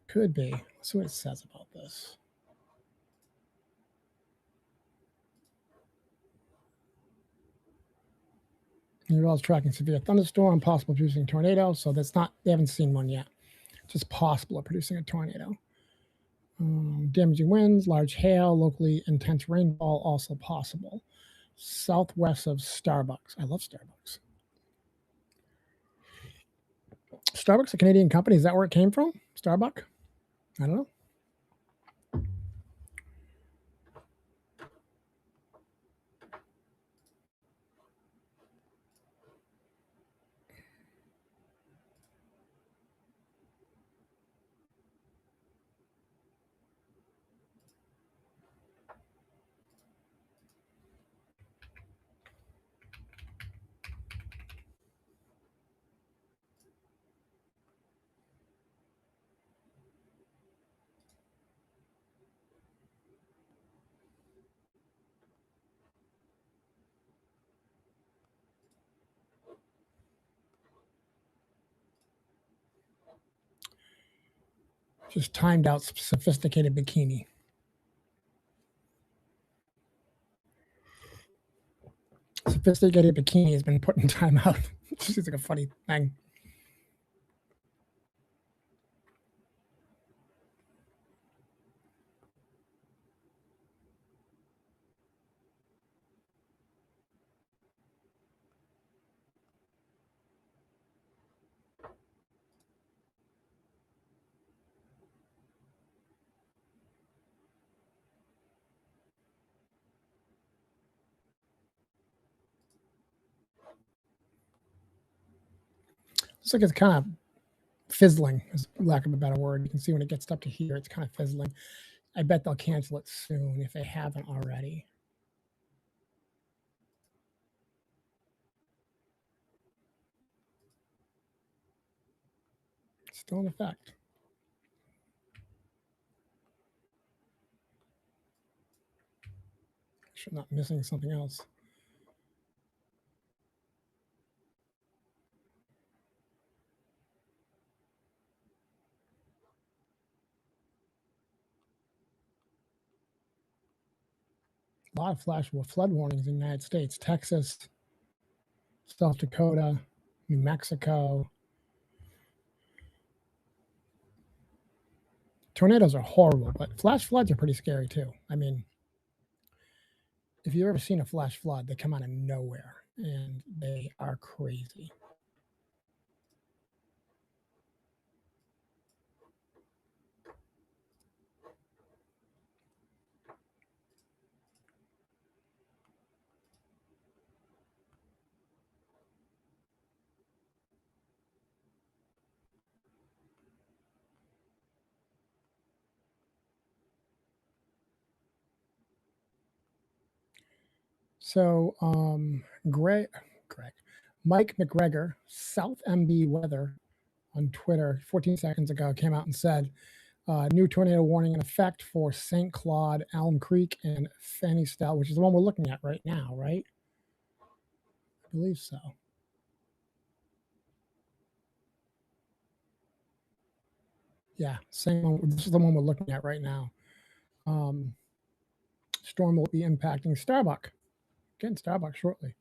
Could be. Let's see what it says about this. You're also tracking severe thunderstorm, possible producing tornado. So that's not, they haven't seen one yet. Just possible of producing a tornado. Damaging winds, large hail, locally intense rainfall also possible. Southwest of Starbucks. I love Starbucks. Starbucks, a Canadian company. Is that where it came from? Starbucks? I don't know. Just timed out sophisticated bikini. Sophisticated bikini has been put in timeout. It's just like a funny thing. Looks like it's kind of fizzling, is lack of a better word. You can see when it gets up to here, it's kind of fizzling. I bet they'll cancel it soon if they haven't already. It's still in effect. Sure, not missing something else. A lot of flash flood warnings in the United States. Texas, South Dakota, New Mexico, tornadoes are horrible, but flash floods are pretty scary too. I mean, if you've ever seen a flash flood, they come out of nowhere and they are crazy. So, Mike McGregor, South MB Weather on Twitter 14 seconds ago came out and said, new tornado warning in effect for St. Claude, Elm Creek, and Fanny Stell, which is the one we're looking at right now, right? I believe so. Yeah, same one. This is the one we're looking at right now. Storm will be impacting Starbuck. Again, Starbuck shortly.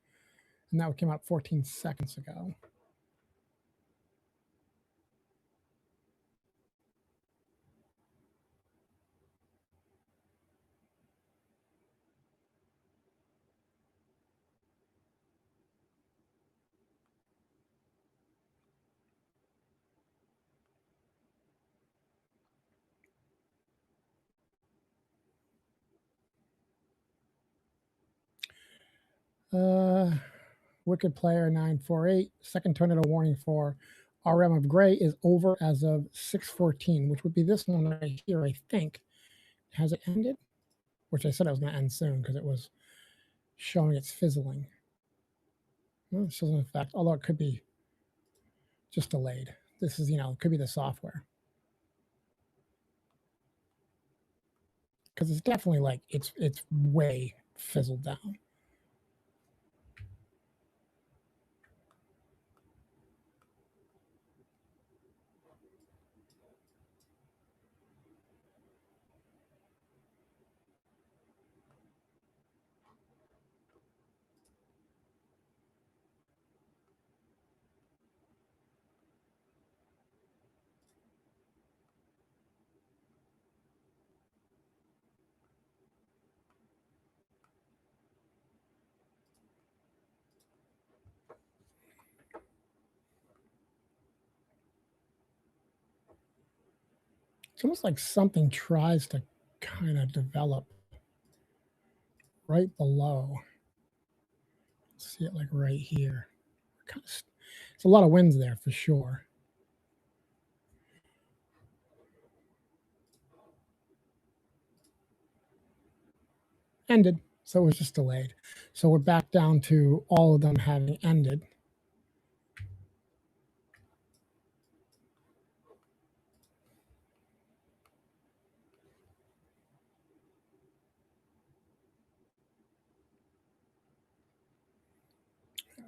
And that came out 14 seconds ago. Wicked Player 948, second tornado warning for RM of Gray is over as of 6:14, which would be this one right here, I think. Has it ended? Which I said I was going to end soon because it was showing it's fizzling. Well, it shows in effect, although it could be just delayed. This is, it could be the software. Because it's definitely like, it's way fizzled down. It's almost like something tries to kind of develop right below. See it like right here. It's a lot of winds there for sure. Ended, so it was just delayed. So we're back down to all of them having ended.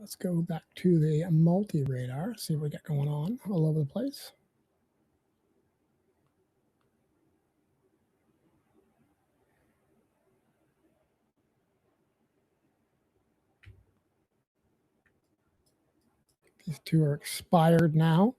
Let's go back to the multi-radar, see what we got going on all over the place. These two are expired now.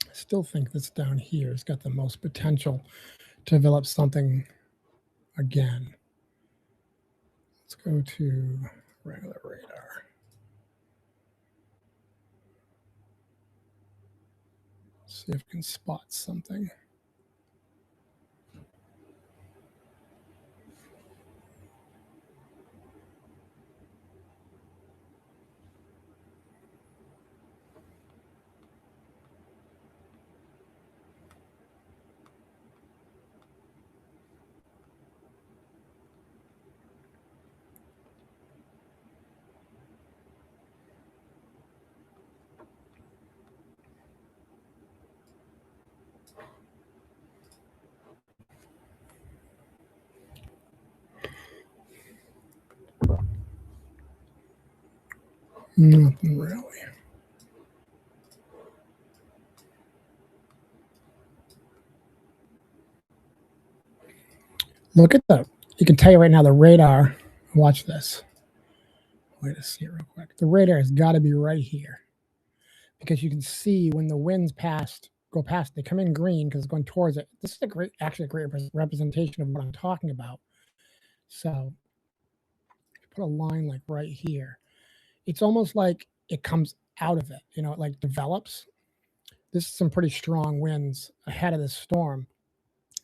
I still think this down here has got the most potential to develop something again. Let's go to regular radar. See if we can spot something. Nothing really. Look at you can tell you right now the radar, watch this. Wait to see it real quick. The radar has got to be right here because you can see when the winds go past, they come in green because it's going towards it. This is actually a great representation of what I'm talking about. So put a line like right here. It's almost like it comes out of it, it like develops. This is some pretty strong winds ahead of this storm.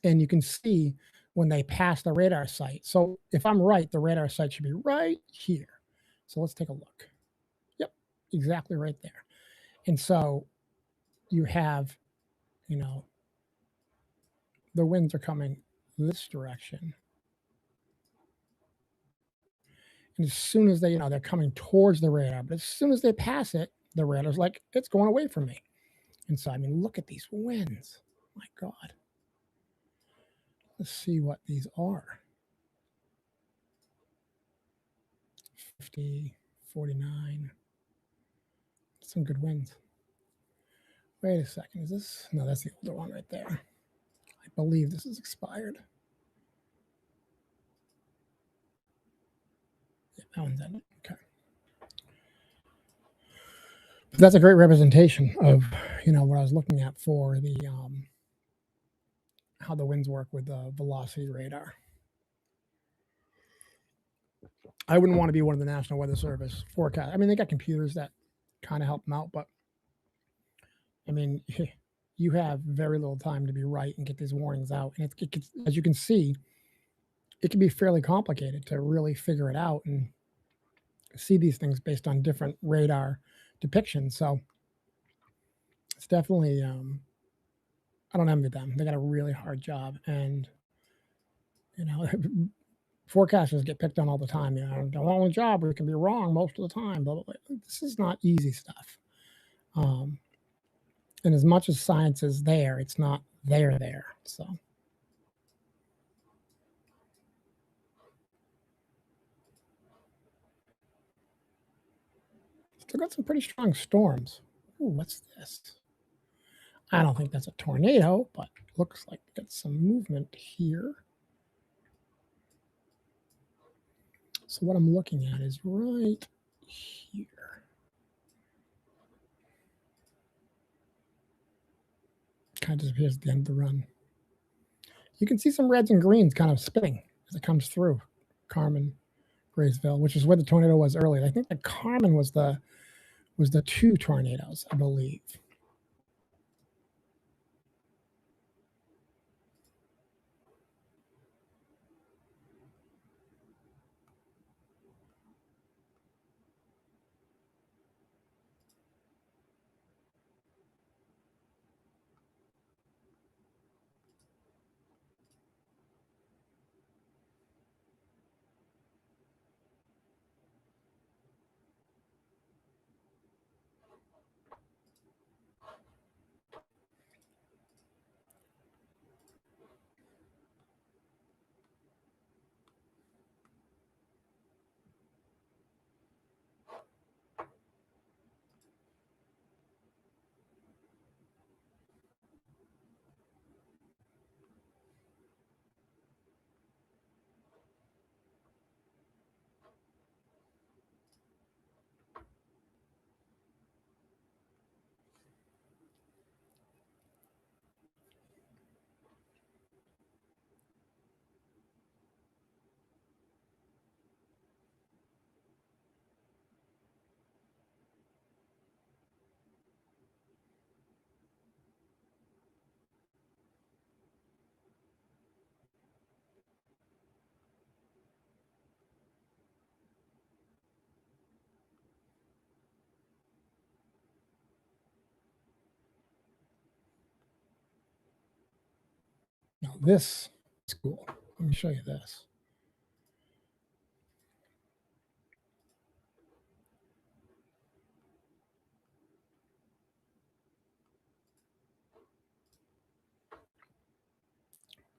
And you can see when they pass the radar site. So if I'm right, the radar site should be right here. So let's take a look. Yep, exactly right there. And so you have, the winds are coming this direction. And as soon as they're coming towards the radar, but as soon as they pass it, the radar's like, it's going away from me. And so, look at these winds. My God. Let's see what these are. 50, 49. Some good winds. Wait a second. Is this? No, that's the older one right there. I believe this is expired. Yeah, that one's ended. Okay. But that's a great representation of, what I was looking at for the how the winds work with the velocity radar. I wouldn't want to be one of the National Weather Service forecast. They got computers that kind of help them out, but you have very little time to be right and get these warnings out. And as you can see, it can be fairly complicated to really figure it out and see these things based on different radar depictions. So it's definitely, I don't envy them. They got a really hard job, and forecasters get picked on all the time. The only job where it can be wrong most of the time. Blah, blah, blah. This is not easy stuff. And as much as science is there, it's not there. So. Still got some pretty strong storms. Ooh, what's this? I don't think that's a tornado, but it looks like we got some movement here. So what I'm looking at is right here. Kind of disappears at the end of the run. You can see some reds and greens kind of spinning as it comes through Carmen, Graysville, which is where the tornado was earlier. I think the Carmen was the 2 tornadoes, I believe. Now this is cool. Let me show you this.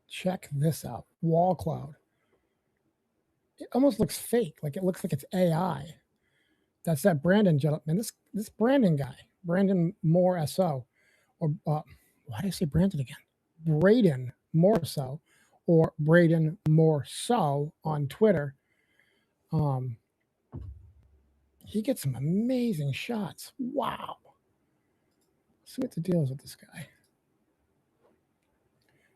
Check this out. Wall cloud. It almost looks fake. Like it looks like it's AI. That's that Brandon gentleman. This Brandon guy, Brandon Moore SO, or why did I say Brandon again? Braden More So, or Braden More So on Twitter. He gets some amazing shots. Wow. Let's see what the deal is with this guy.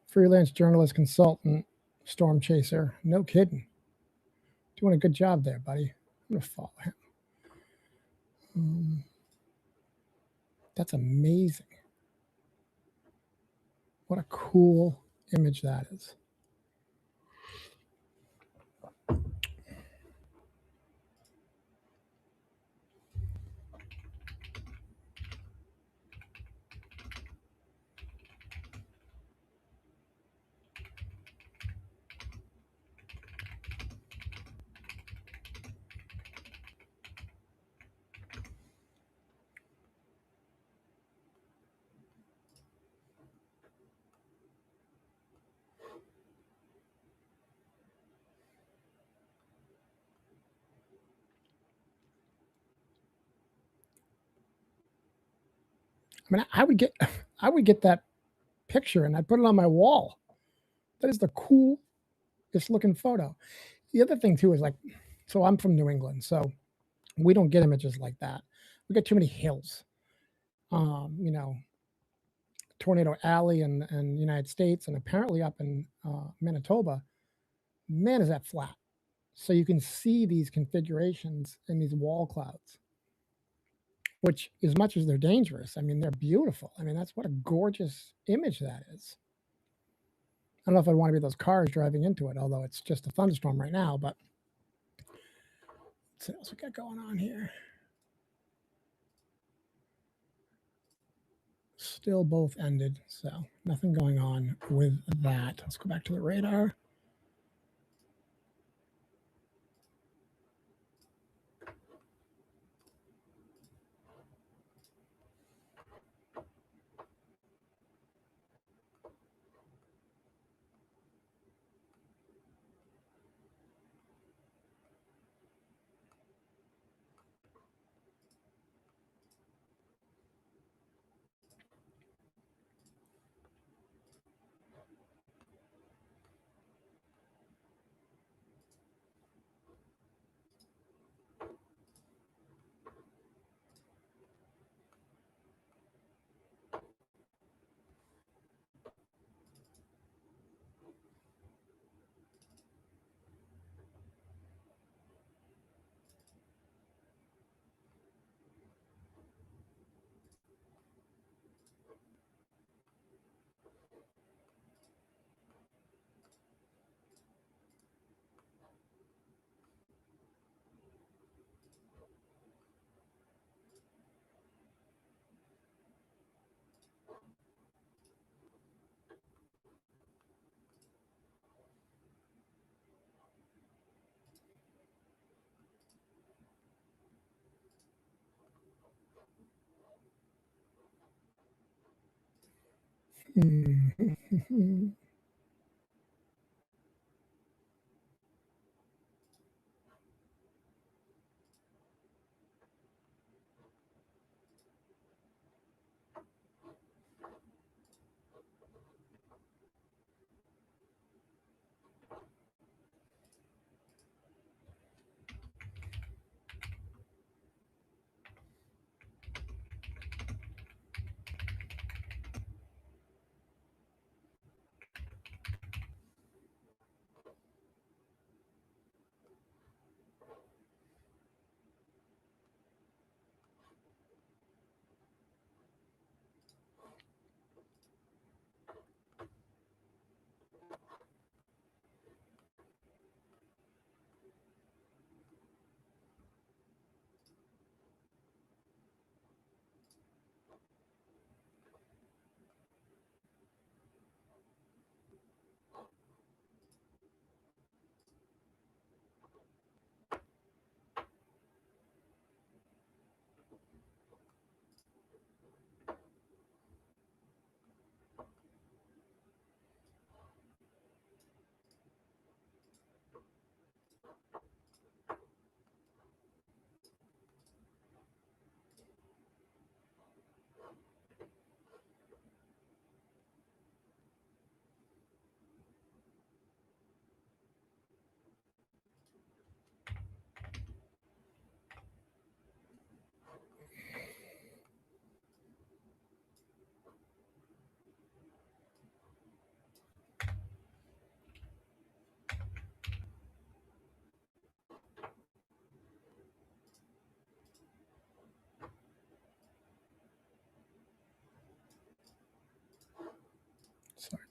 Freelance journalist, consultant, storm chaser. No kidding. Doing a good job there, buddy. I'm gonna follow him. That's amazing. What a cool image that is. I mean, I would get that picture and I'd put it on my wall. That is the coolest looking photo. The other thing too is like, so I'm from New England, so we don't get images like that. We get too many hills. You know, Tornado Alley in United States, and apparently up in Manitoba, man, is that flat. So you can see these configurations in these wall clouds, which, as much as they're dangerous, I mean, they're beautiful. I mean, that's what a gorgeous image that is. I don't know if I'd want to be those cars driving into it, although it's just a thunderstorm right now. But let's see what else we got going on here. Still both ended, so nothing going on with that. Let's go back to the radar.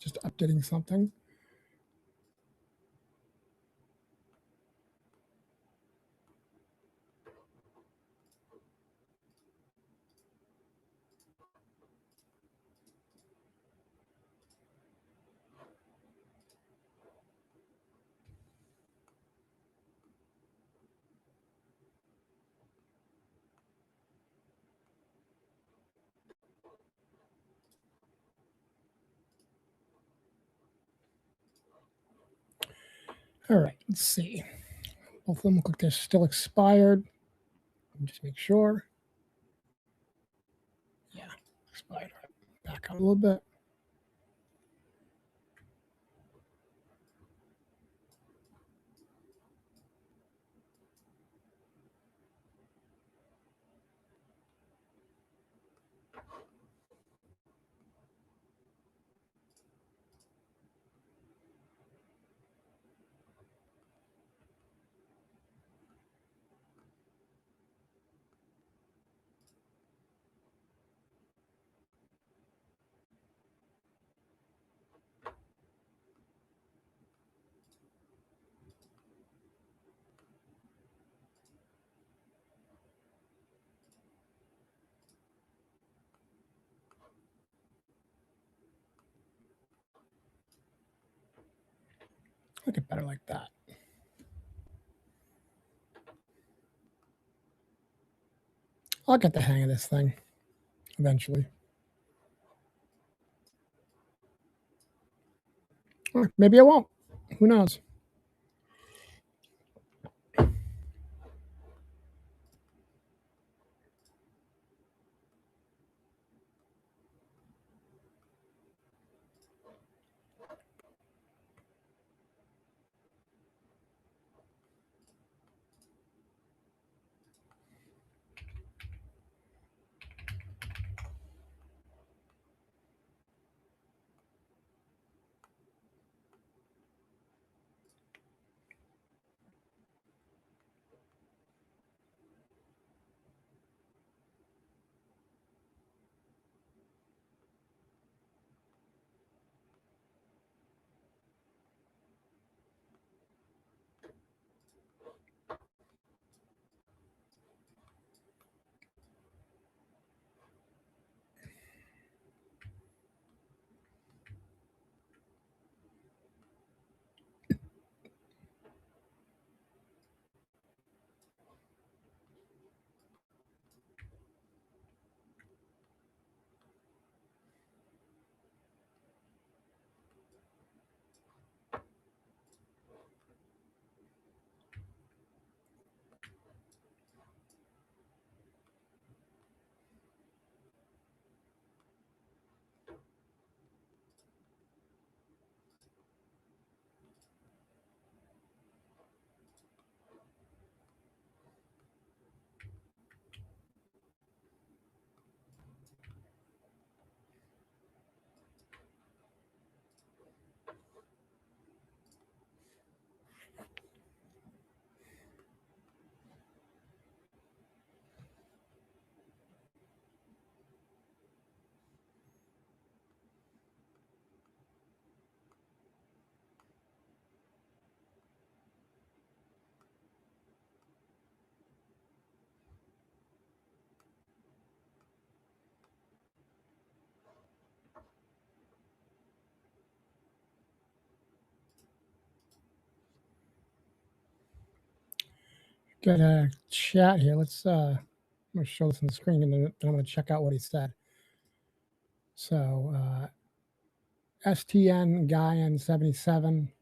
just updating something. All right, let's see. Both of them look like they're still expired. Let me just make sure. Yeah, expired. Back up a little bit. Look it better like that. I'll get the hang of this thing eventually. Or maybe I won't. Who knows? Got a chat here. I'm going to show this on the screen and then I'm going to check out what he said. So, STN Guyan 77.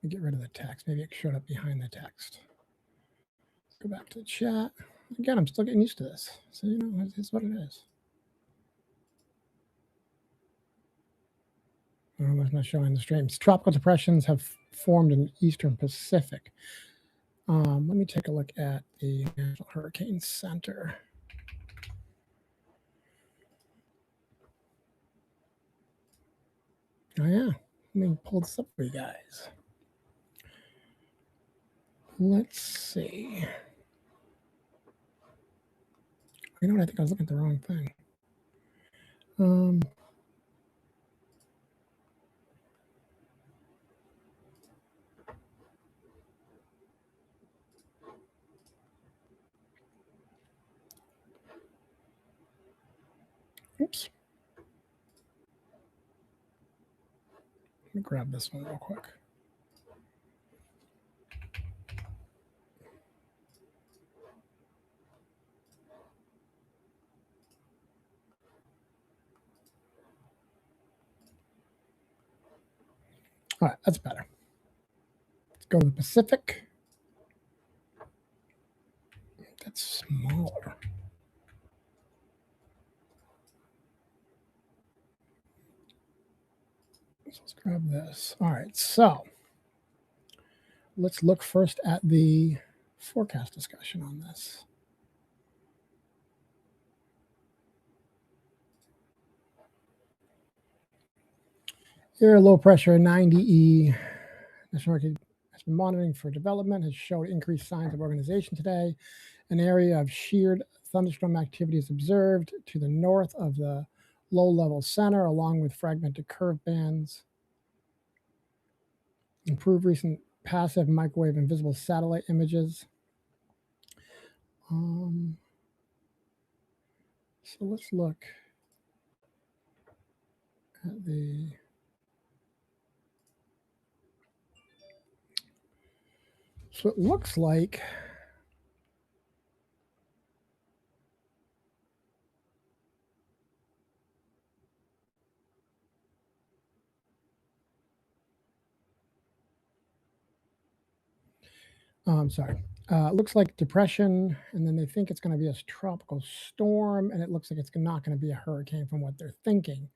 Let me get rid of the text. Maybe it showed up behind the text. Go back to the chat. Again, I'm still getting used to this. So, it's what it is. Oh, it's not showing the streams. Tropical depressions have formed in the Eastern Pacific. Let me take a look at the National Hurricane Center. Oh, yeah. Let me pull this up for you guys. Let's see. You know what? I think I was looking at the wrong thing. Oops. Let me grab this one real quick. All right, that's better. Let's go to the Pacific. That's smaller. So let's grab this. All right, so let's look first at the forecast discussion on this. Here, low pressure 90E. National Market has been monitoring for development, has showed increased signs of organization today. An area of sheared thunderstorm activity is observed to the north of the low-level center, along with fragmented curve bands. Improved recent passive microwave and visible satellite images. So let's look at the so it looks like sorry. It looks like depression, and then they think it's going to be a tropical storm, and it looks like it's not going to be a hurricane from what they're thinking.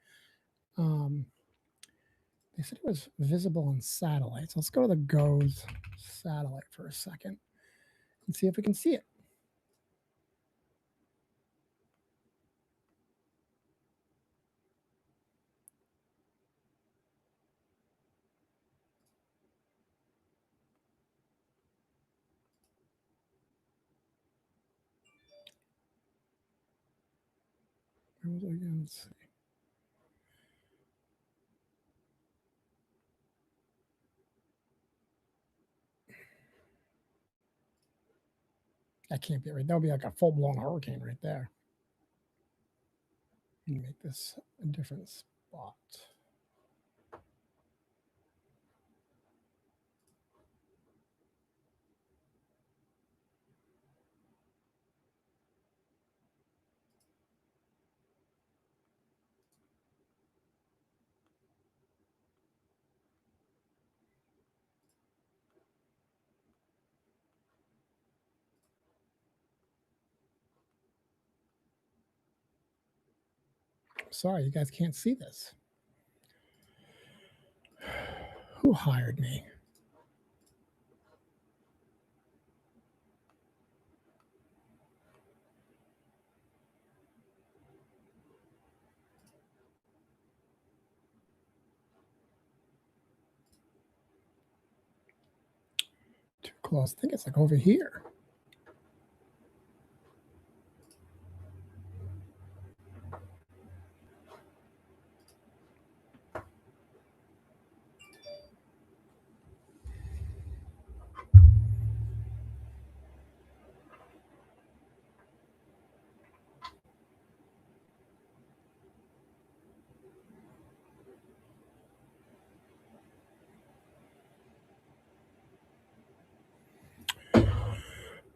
They said it was visible on satellites. Let's go to the GOES satellite for a second and see if we can see it. Let's see. That can't be right. That'll be like a full-blown hurricane right there. Let me make this a different spot. Sorry, you guys can't see this. Who hired me? Too close. I think it's like over here.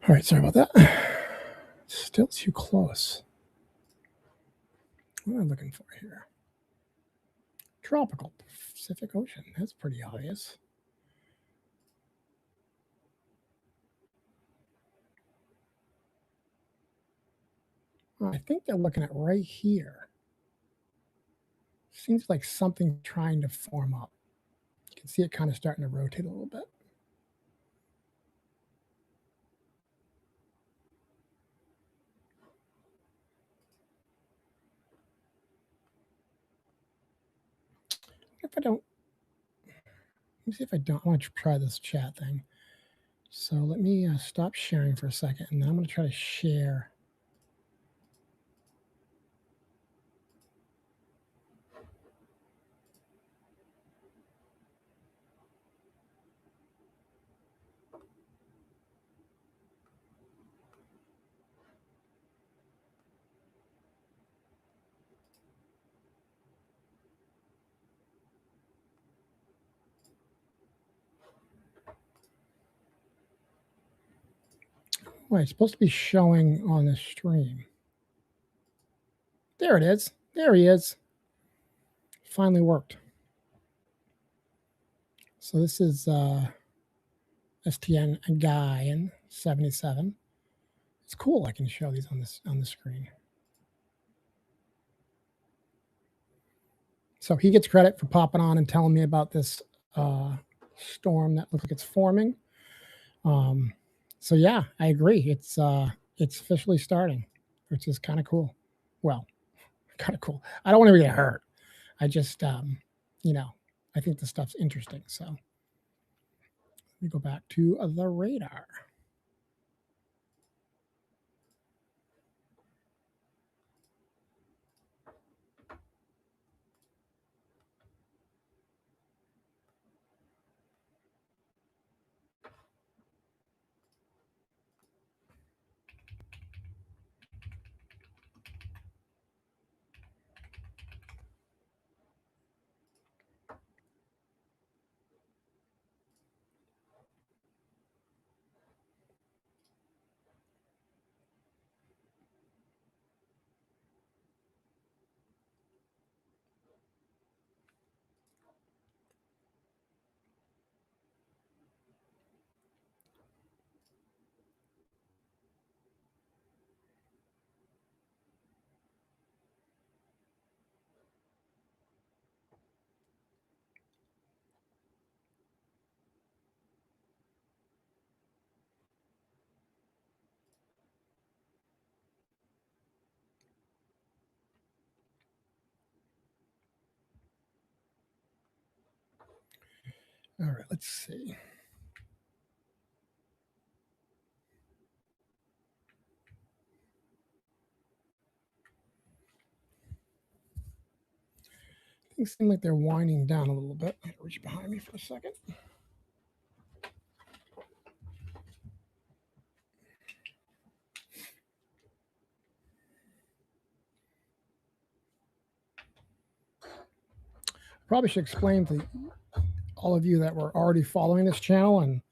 All right, sorry about that. Still too close. What am I looking for here? Tropical Pacific Ocean. That's pretty obvious. I think they're looking at right here. Seems like something trying to form up. You can see it kind of starting to rotate a little bit. If I don't, let me see if I don't. I want to try this chat thing. So let me stop sharing for a second, and then I'm going to try to share Wait, it's supposed to be showing on the stream. There it is. There he is. Finally worked. So this is STN guy in 77. It's cool. I can show these on the screen. So he gets credit for popping on and telling me about this storm that looks like it's forming. So yeah, I agree. It's officially starting, which is kind of cool. Well, kind of cool. I don't want to get hurt. I just, you know, I think the stuff's interesting. So let me go back to the radar. All right, let's see. Things seem like they're winding down a little bit. I'll reach behind me for a second. Probably should explain to all of you that were already following this channel and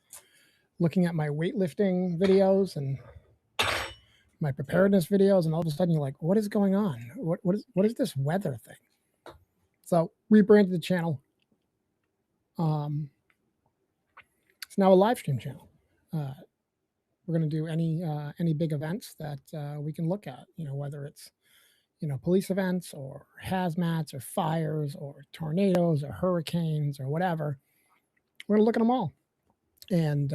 looking at my weightlifting videos and my preparedness videos, and all of a sudden you're like, what is going on? What is this weather thing? So rebranded the channel. It's now a live stream channel. We're going to do any big events that we can look at, whether it's police events or hazmats or fires or tornadoes or hurricanes or whatever. We're going to look at them all. And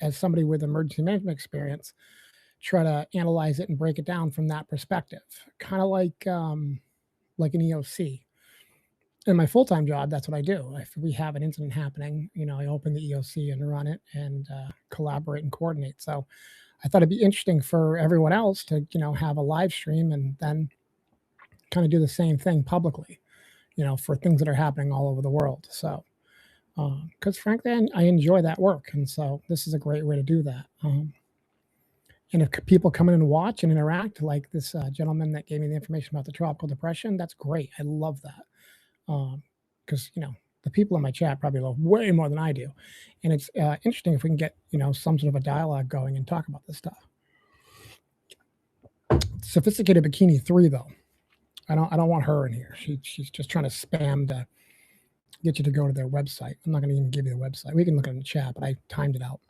as somebody with emergency management experience, try to analyze it and break it down from that perspective, kind of like an EOC. In my full-time job, that's what I do. If we have an incident happening, I open the EOC and run it and collaborate and coordinate. So I thought it'd be interesting for everyone else to, have a live stream and then kind of do the same thing publicly, for things that are happening all over the world. So, because frankly, I enjoy that work. And so this is a great way to do that. And if people come in and watch and interact, like this gentleman that gave me the information about the tropical depression, that's great. I love that. Because, the people in my chat probably love way more than I do. And it's interesting if we can get, some sort of a dialogue going and talk about this stuff. Sophisticated Bikini 3, though. I don't want her in here. She's just trying to spam to get you to go to their website. I'm not going to even give you the website. We can look at it in the chat, but I timed it out.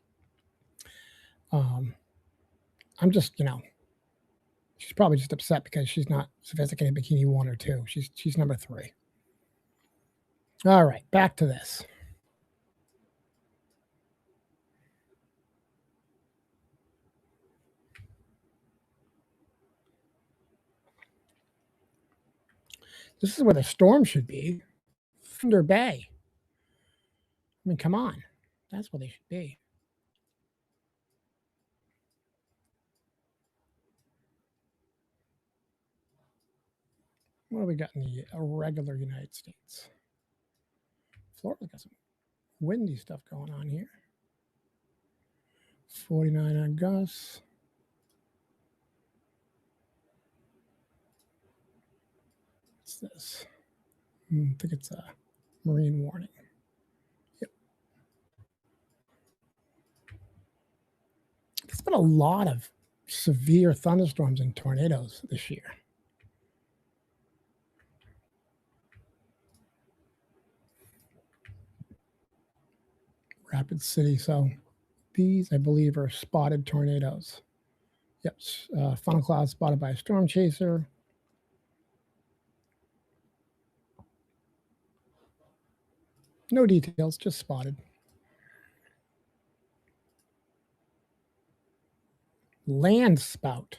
I'm just, she's probably just upset because she's not Sophisticated Bikini 1 or 2. She's number 3. All right, back to this. This is where the storm should be. Thunder Bay. I mean, come on. That's where they should be. What do we got in the regular United States? Florida's got some windy stuff going on here. 49 on gusts. What's this? I think it's a marine warning. Yep. It's been a lot of severe thunderstorms and tornadoes this year. Rapid City. So these, I believe, are spotted tornadoes. Yep. Funnel cloud spotted by a storm chaser. No details, just spotted. Land spout.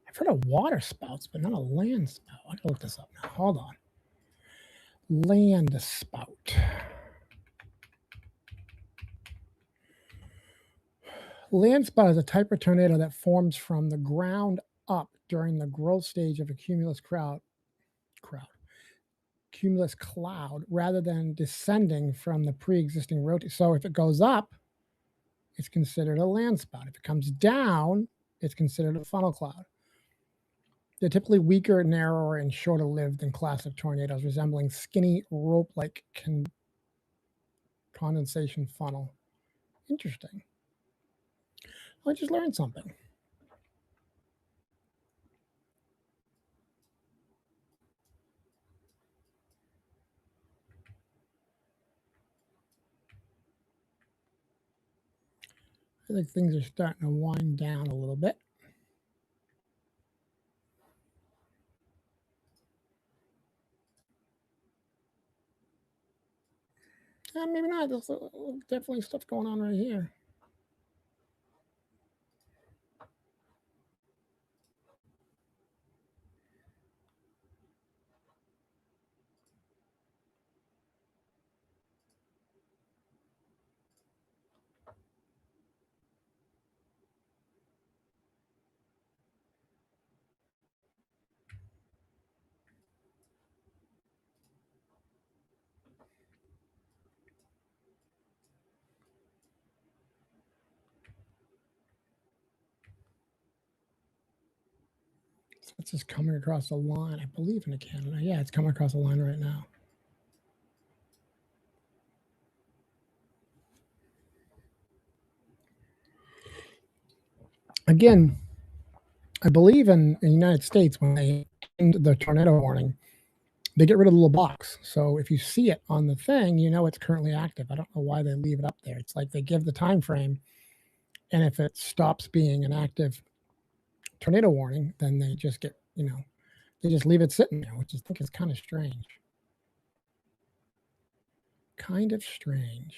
I've heard of water spouts, but not a land spout. I gotta look this up now. Hold on. Land spout. Land spout is a type of tornado that forms from the ground up during the growth stage of a cumulus cloud rather than descending from the pre-existing rotation. So if it goes up, it's considered a land spout. If it comes down, it's considered a funnel cloud. They're typically weaker, narrower, and shorter lived than classic tornadoes, resembling skinny rope-like condensation funnel. Interesting. I just learned something. I think things are starting to wind down a little bit. Maybe not. There's definitely stuff going on right here. It's just coming across the line, I believe, into Canada. Yeah, it's coming across the line right now. Again, I believe in the United States, when they end the tornado warning, they get rid of the little box. So if you see it on the thing, you know it's currently active. I don't know why they leave it up there. It's like they give the time frame, and if it stops being an active tornado warning, then they just get, they just leave it sitting there, which I think is kind of strange. Kind of strange.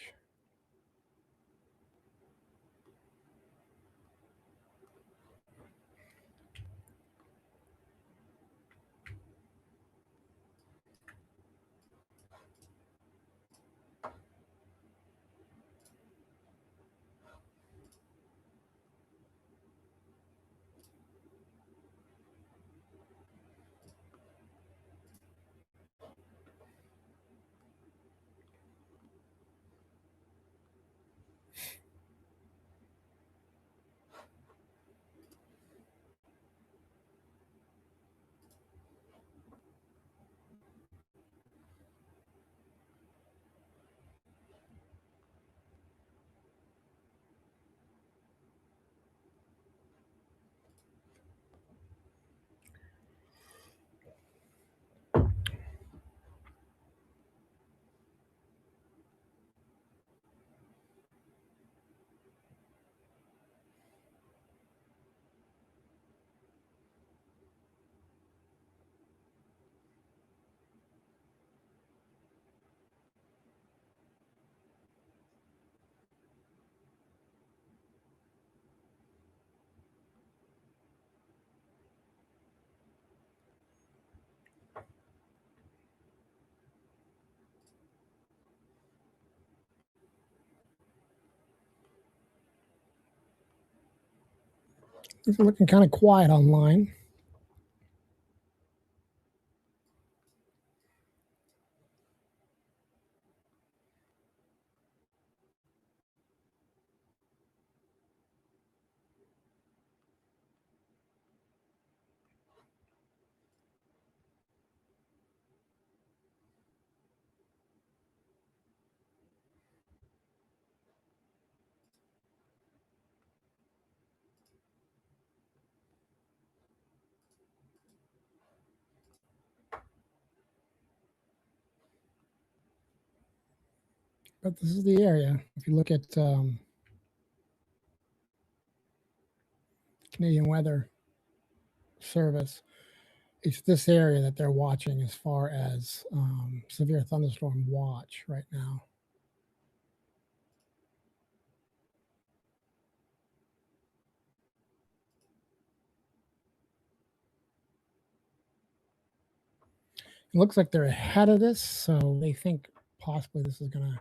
It's looking kind of quiet online. But this is the area. If you look at Canadian Weather Service, it's this area that they're watching as far as severe thunderstorm watch right now. It looks like they're ahead of this, so they think possibly this is going to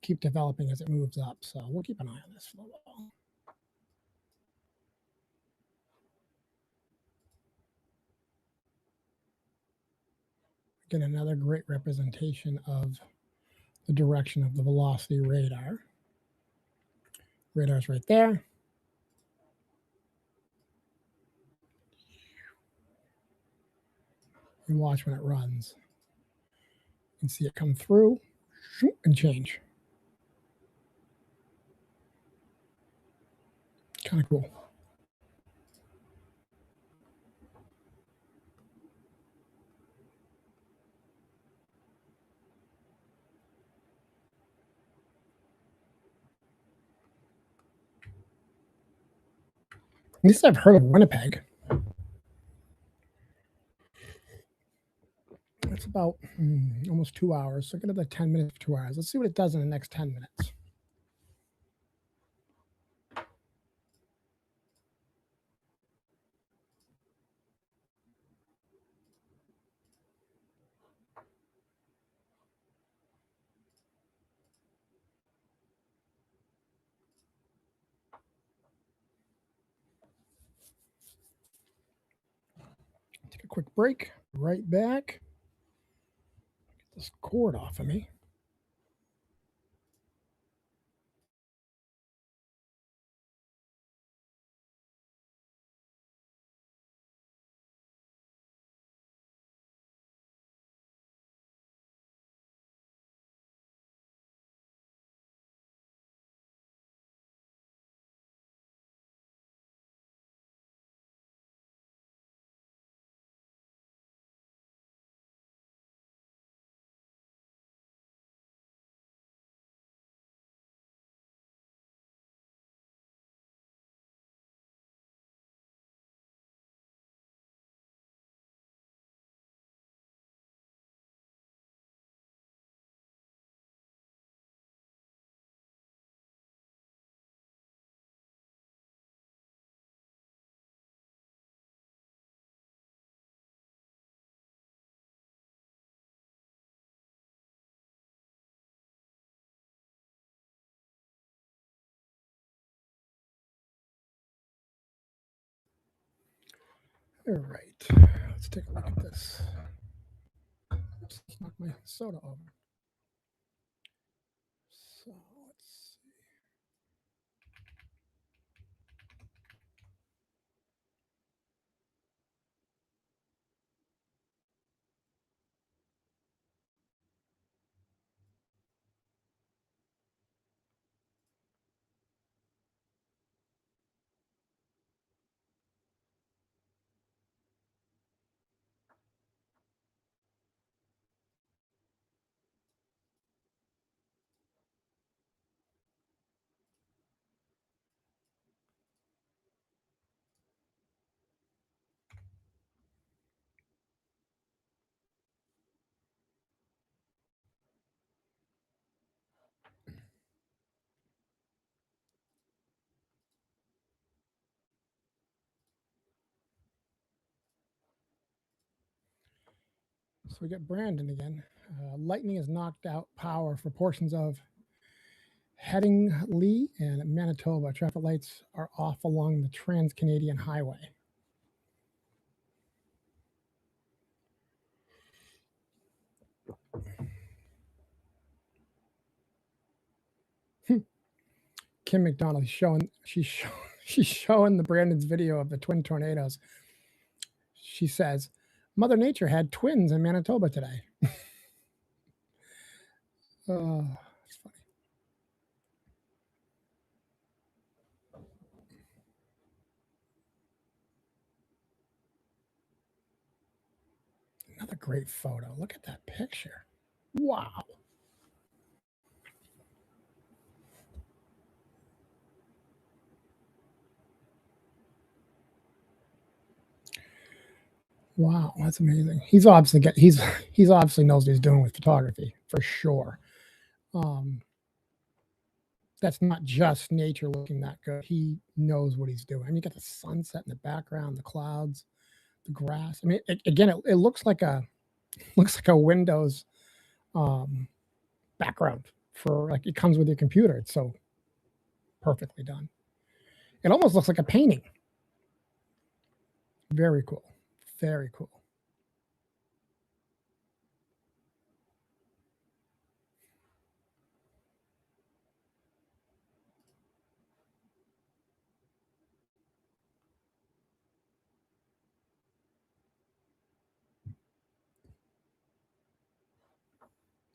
keep developing as it moves up. So we'll keep an eye on this for a while. Again, another great representation of the direction of the velocity radar. Radar's right there. And watch when it runs. You can see it come through and change. Kind of cool. At least I've heard of Winnipeg. It's about almost 2 hours. So get another 10 minutes for 2 hours. Let's see what it does in the next 10 minutes. Take a quick break. Right back. Get this cord off of me. All right. Let's take a look at this. Oops, knock my soda over. So let's see. So we get Brandon again. Lightning has knocked out power for portions of Headingley and Manitoba. Traffic lights are off along the Trans-Canadian Highway. Kim McDonald she's showing the Brandon's video of the twin tornadoes. She says, Mother Nature had twins in Manitoba today. It's funny. Another great photo. Look at that picture. Wow. Wow, that's amazing. He's obviously he's obviously knows what he's doing with photography for sure. Um, that's not just nature looking that good. He knows what he's doing. I mean, you got the sunset in the background, the clouds, the grass. I mean, again, it looks like a Windows um, background for like it comes with your computer. It's so perfectly done. It almost looks like a painting. Very cool. Very cool.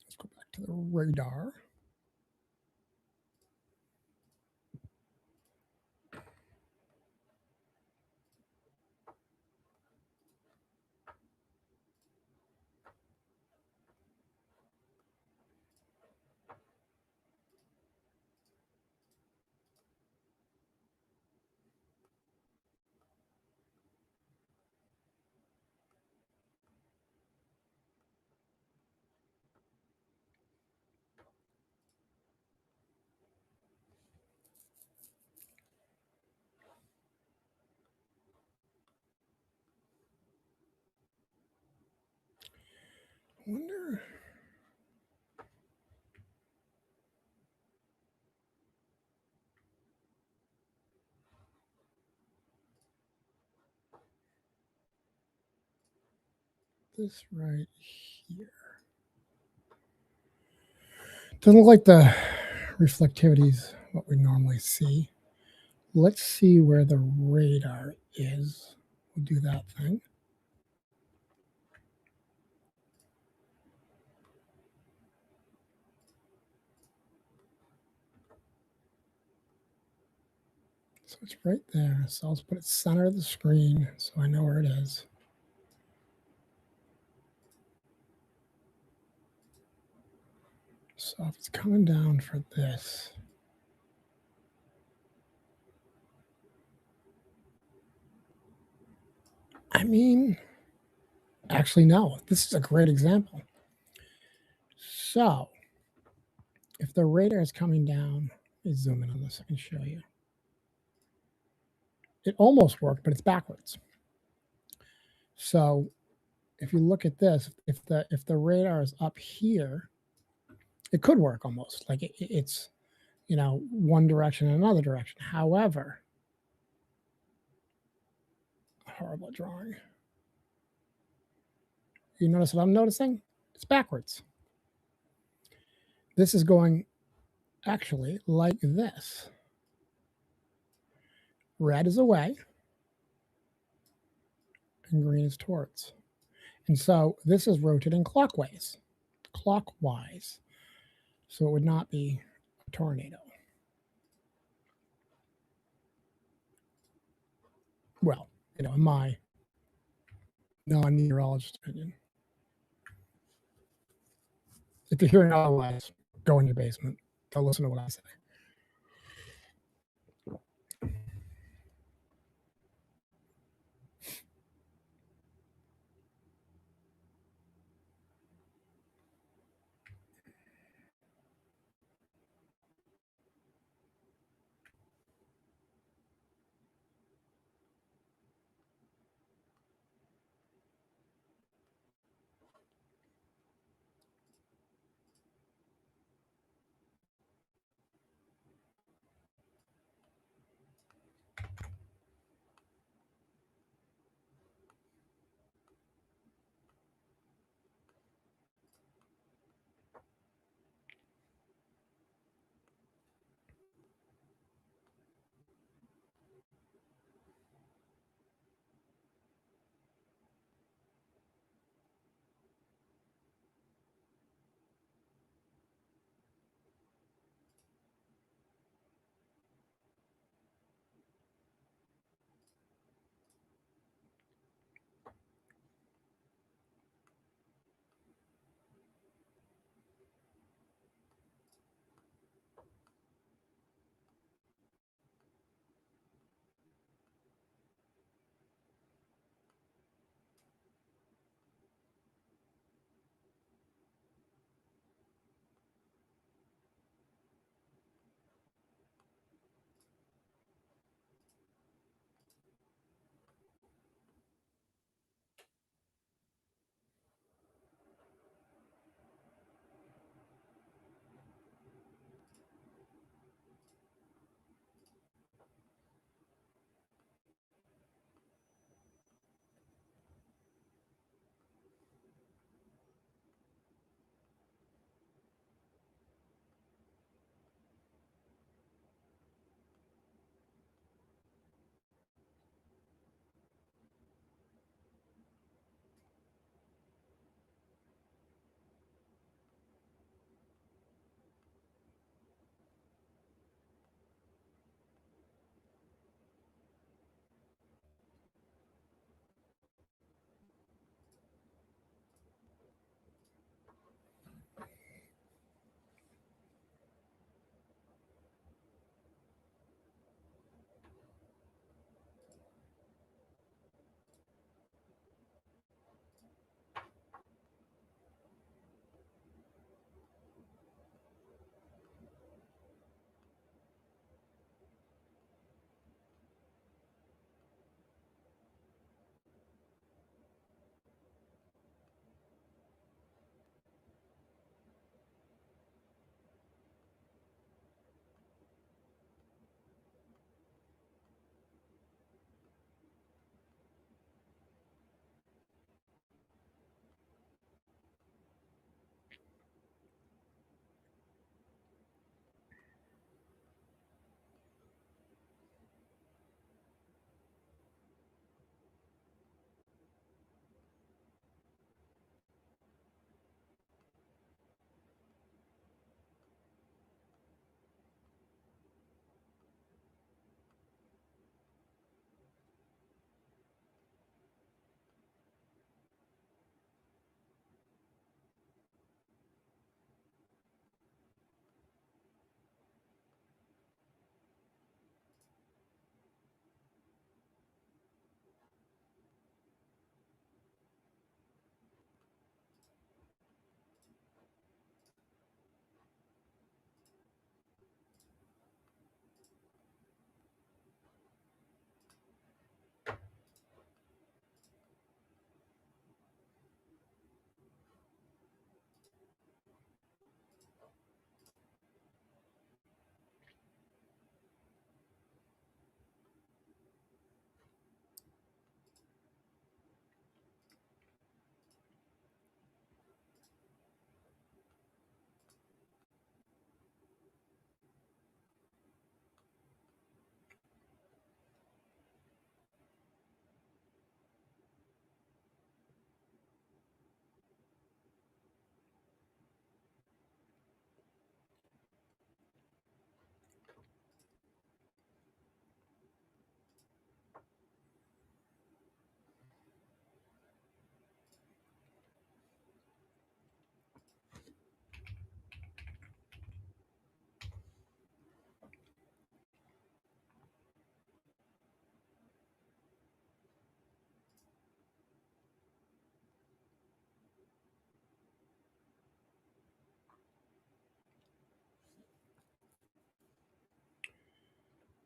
Let's go back to the radar. I wonder. This right here. Doesn't look like the reflectivity is what we normally see. Let's see where the radar is. We'll do that thing. So it's right there. So I'll just put it center of the screen so I know where it is. So if it's coming down for this, I mean, actually, no, this is a great example. So if the radar is coming down, let me zoom in on this, I can show you. It almost worked, but it's backwards. So if you look at this, if the radar is up here, it could work almost like it's one direction and another direction. However, horrible drawing. You notice what I'm noticing? It's backwards. This is going actually like this. Red is away and green is towards. And so this is rotating clockwise. So it would not be a tornado. Well, in my non-meteorologist opinion. If you're hearing otherwise, go in your basement. Don't listen to what I say.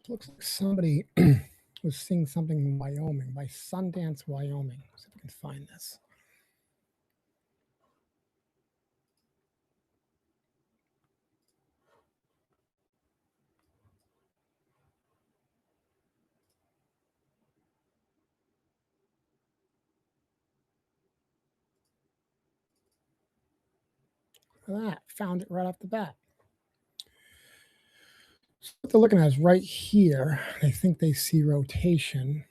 Looks like somebody was seeing something in Wyoming, by Sundance, Wyoming. See if I can find this. Look at that. Found it right off the bat. So what they're looking at is right here. I think they see rotation.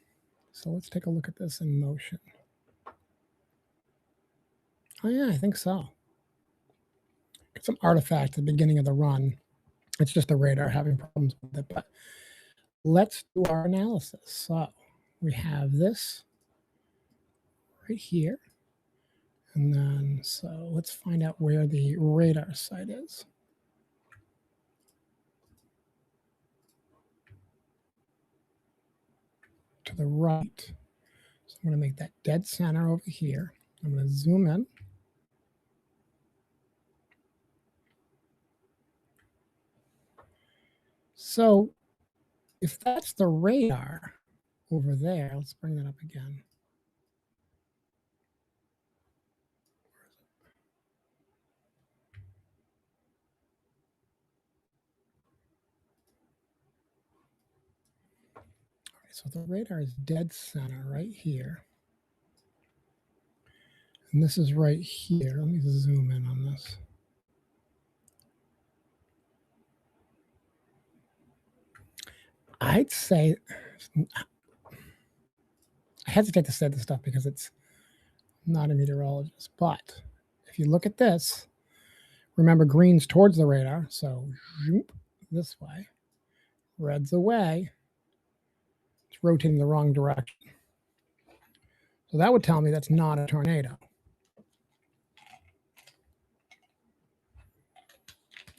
So let's take a look at this in motion. Oh yeah, I think so. Got some artifact at the beginning of the run. It's just the radar having problems with it. But let's do our analysis. So we have this right here. And then, so let's find out where the radar site is. To the right. So I'm going to make that dead center over here. I'm going to zoom in. So if that's the radar over there, let's bring that up again. So the radar is dead center right here. And this is right here. Let me zoom in on this. I'd say, I hesitate to say this stuff because it's not a meteorologist, but if you look at this, remember green's towards the radar, so this way, red's away, it's rotating the wrong direction. So that would tell me that's not a tornado.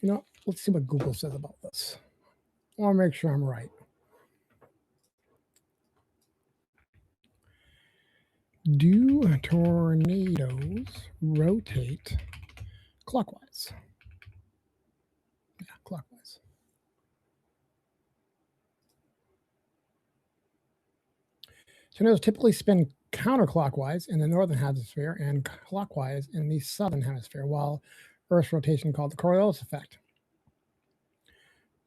You know, let's see what Google says about this. I want to make sure I'm right. Do tornadoes rotate clockwise? Yeah, clockwise. Tornadoes typically spin counterclockwise in the northern hemisphere and clockwise in the southern hemisphere, while Earth's rotation called the Coriolis effect.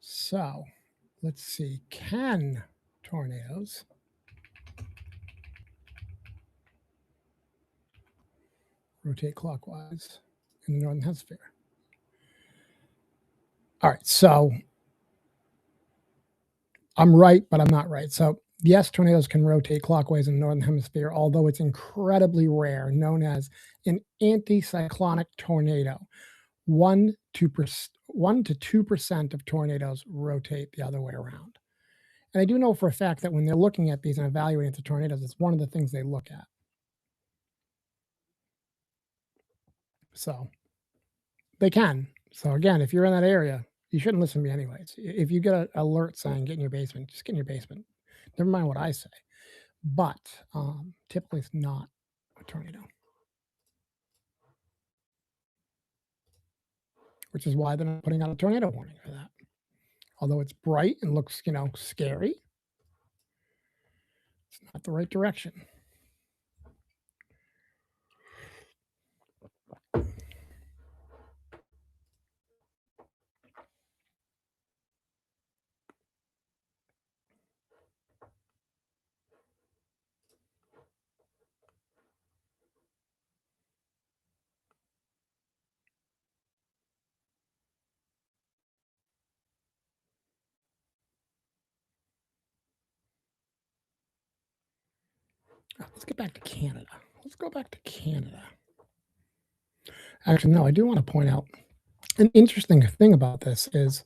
So let's see, can tornadoes rotate clockwise in the northern hemisphere? All right, so I'm right, but I'm not right. So yes, tornadoes can rotate clockwise in the northern hemisphere, although it's incredibly rare, known as an anticyclonic tornado. 1 to 2% of tornadoes rotate the other way around. And I do know for a fact that when they're looking at these and evaluating the tornadoes, it's one of the things they look at. So they can. So again, if you're in that area, you shouldn't listen to me anyways. If you get an alert saying get in your basement, just get in your basement. Never mind what I say. But typically it's not a tornado. Which is why they're not putting out a tornado warning for that. Although it's bright and looks, scary, it's not the right direction. Let's get back to Canada. Let's go back to Canada. Actually, no, I do want to point out an interesting thing about this is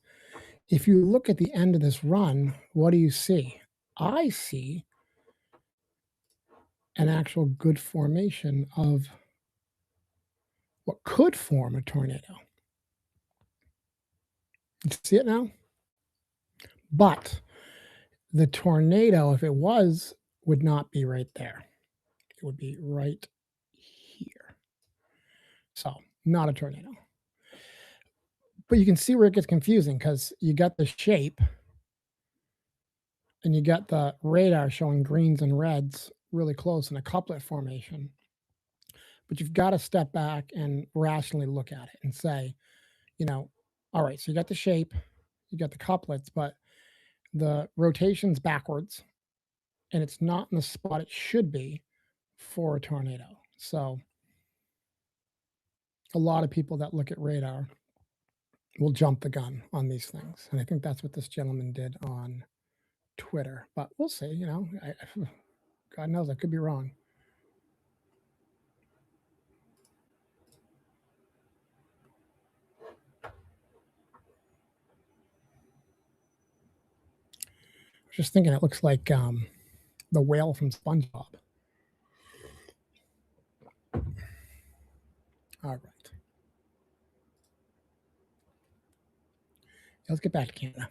if you look at the end of this run, what do you see? I see an actual good formation of what could form a tornado. You see it now? But the tornado, if it was, would not be right there. It would be right here. So, not a tornado. But you can see where it gets confusing because you got the shape and you got the radar showing greens and reds really close in a couplet formation. But you've got to step back and rationally look at it and say, you know, all right, so you got the shape, you got the couplets, but the rotation's backwards and it's not in the spot it should be for a tornado. So a lot of people that look at radar will jump the gun on these things. And I think that's what this gentleman did on Twitter. But we'll see, God knows I could be wrong. I was just thinking it looks like the whale from SpongeBob. All right. Let's get back to Canada.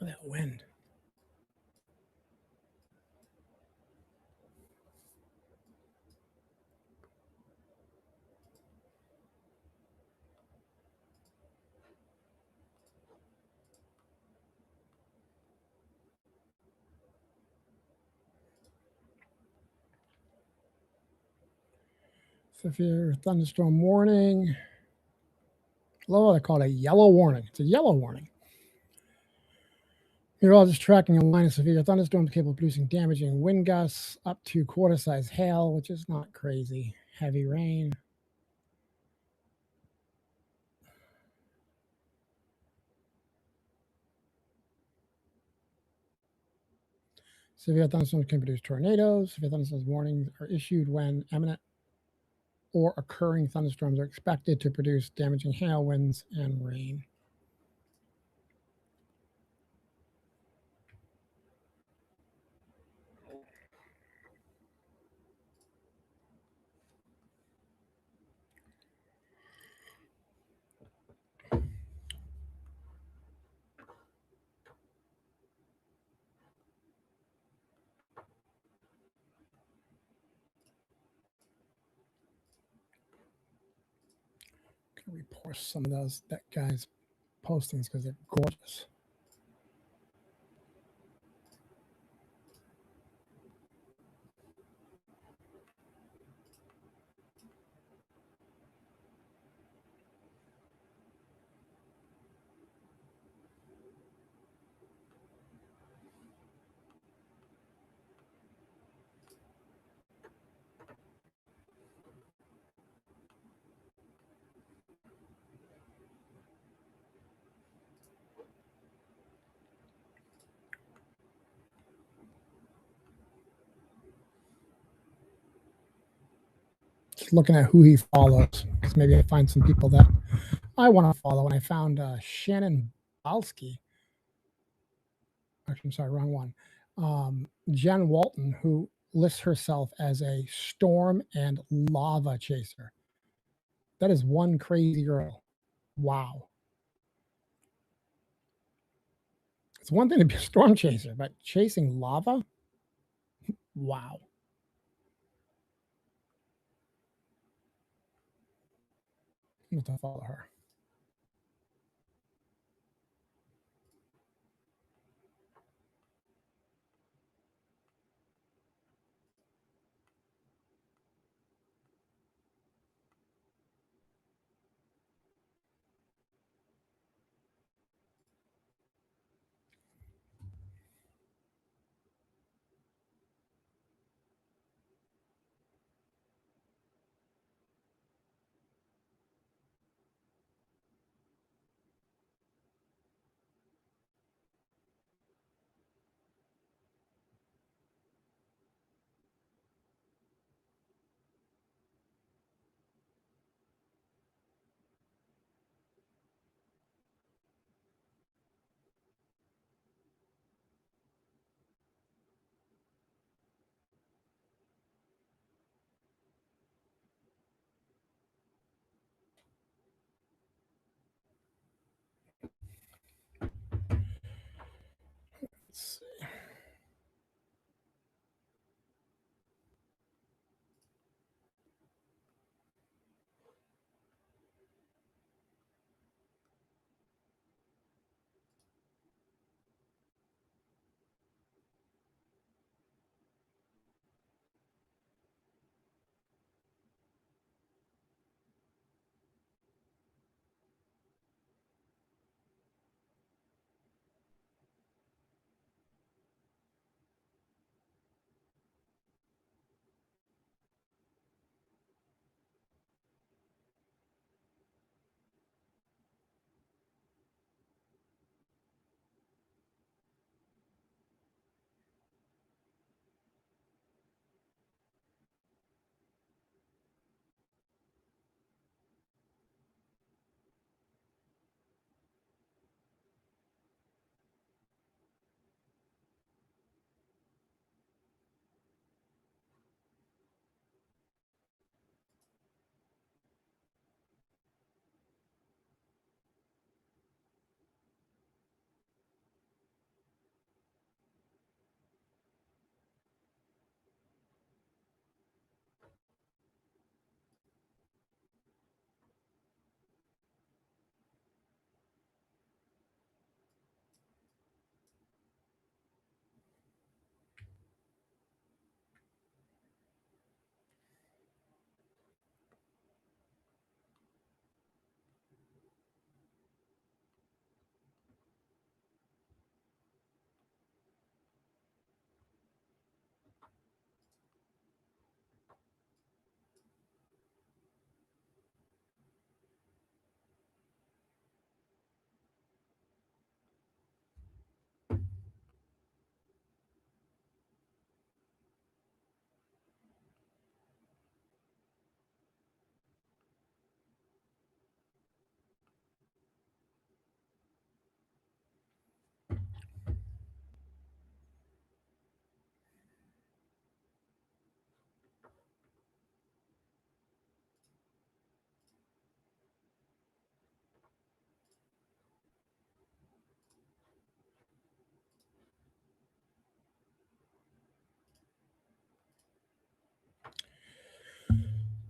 Look at that wind. Severe thunderstorm warning. Low, they call it a yellow warning. It's a yellow warning. You're all just tracking a line of severe thunderstorms capable of producing damaging wind gusts up to quarter-size hail, which is not crazy. Heavy rain. Severe thunderstorms can produce tornadoes. Severe thunderstorms warnings are issued when imminent or occurring thunderstorms are expected to produce damaging hail, winds, and rain. Can we repost some of that guy's postings because they're gorgeous. Just looking at who he follows, because maybe I find some people that I want to follow. And I found Shannon Balsky. Actually, I'm sorry, wrong one. Jen Walton, who lists herself as a storm and lava chaser. That is one crazy girl. Wow. It's one thing to be a storm chaser, but chasing lava? Wow. I'm going to follow her.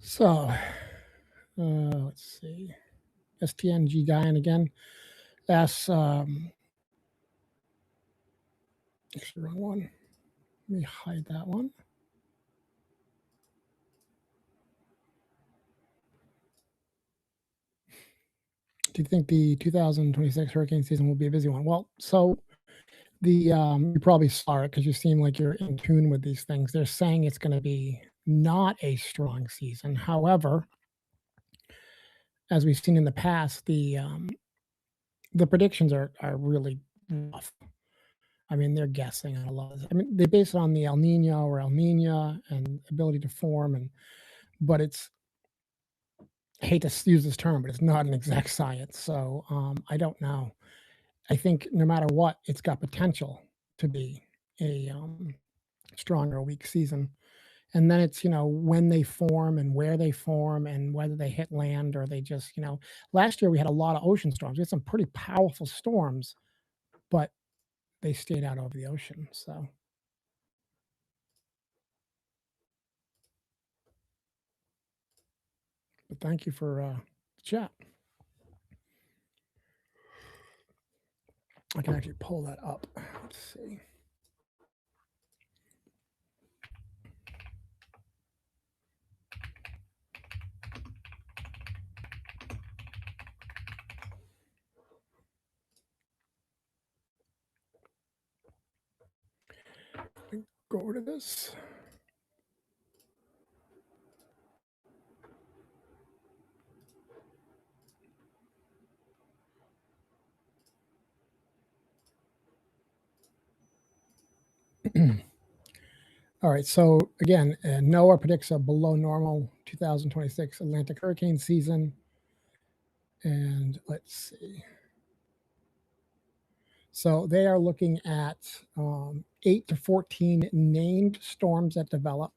So, let's see. STNG Guyan again asks, actually, wrong one. Let me hide that one. Do you think the 2026 hurricane season will be a busy one? Well, so you probably saw it because you seem like you're in tune with these things. They're saying it's going to be not a strong season. However, as we've seen in the past, the predictions are really rough. I mean, they're guessing on a lot. I mean, they base it on the El Nino or El Nina and ability to form, but it's I hate to use this term, but it's not an exact science. So I don't know. I think no matter what, it's got potential to be a strong or weak season. And then it's, when they form and where they form and whether they hit land or they just, last year we had a lot of ocean storms. We had some pretty powerful storms, but they stayed out over the ocean. So, but thank you for the chat. I can actually pull that up. Let's see. Go over to this. All right. So again, NOAA predicts a below normal 2026 Atlantic hurricane season. And let's see. So they are looking at 8 to 14 named storms that develop.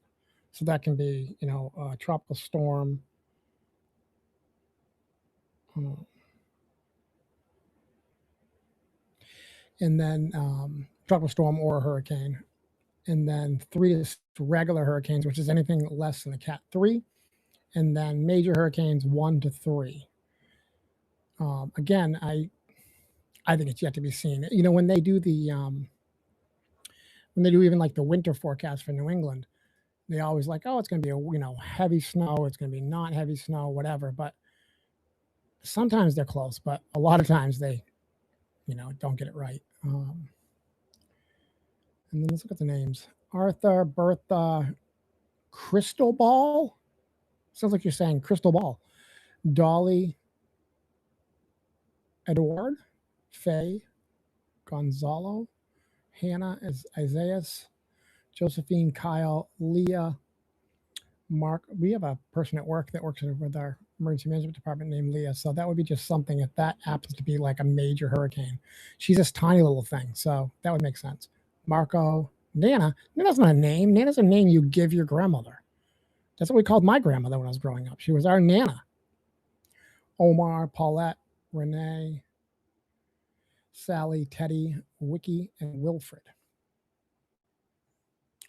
So that can be, a tropical storm. And then tropical storm or a hurricane. And then 3 is regular hurricanes, which is anything less than a Cat 3. And then major hurricanes 1 to 3. Again, I think it's yet to be seen. When they do when they do even like the winter forecast for New England, they always like, oh, it's going to be heavy snow, it's going to be not heavy snow, whatever. But sometimes they're close, but a lot of times they, don't get it right. And then let's look at the names: Arthur, Bertha, Crystal Ball. Sounds like you're saying Crystal Ball. Dolly, Edward, Faye, Gonzalo, Hannah, Isaias, Josephine, Kyle, Leah, Mark. We have a person at work that works with our emergency management department named Leah. So that would be just something if that happens to be like a major hurricane. She's this tiny little thing. So that would make sense. Marco, Nana. Nana's not a name. Nana's a name you give your grandmother. That's what we called my grandmother when I was growing up. She was our Nana. Omar, Paulette, Renee, Sally, Teddy, Wiki, and Wilfred.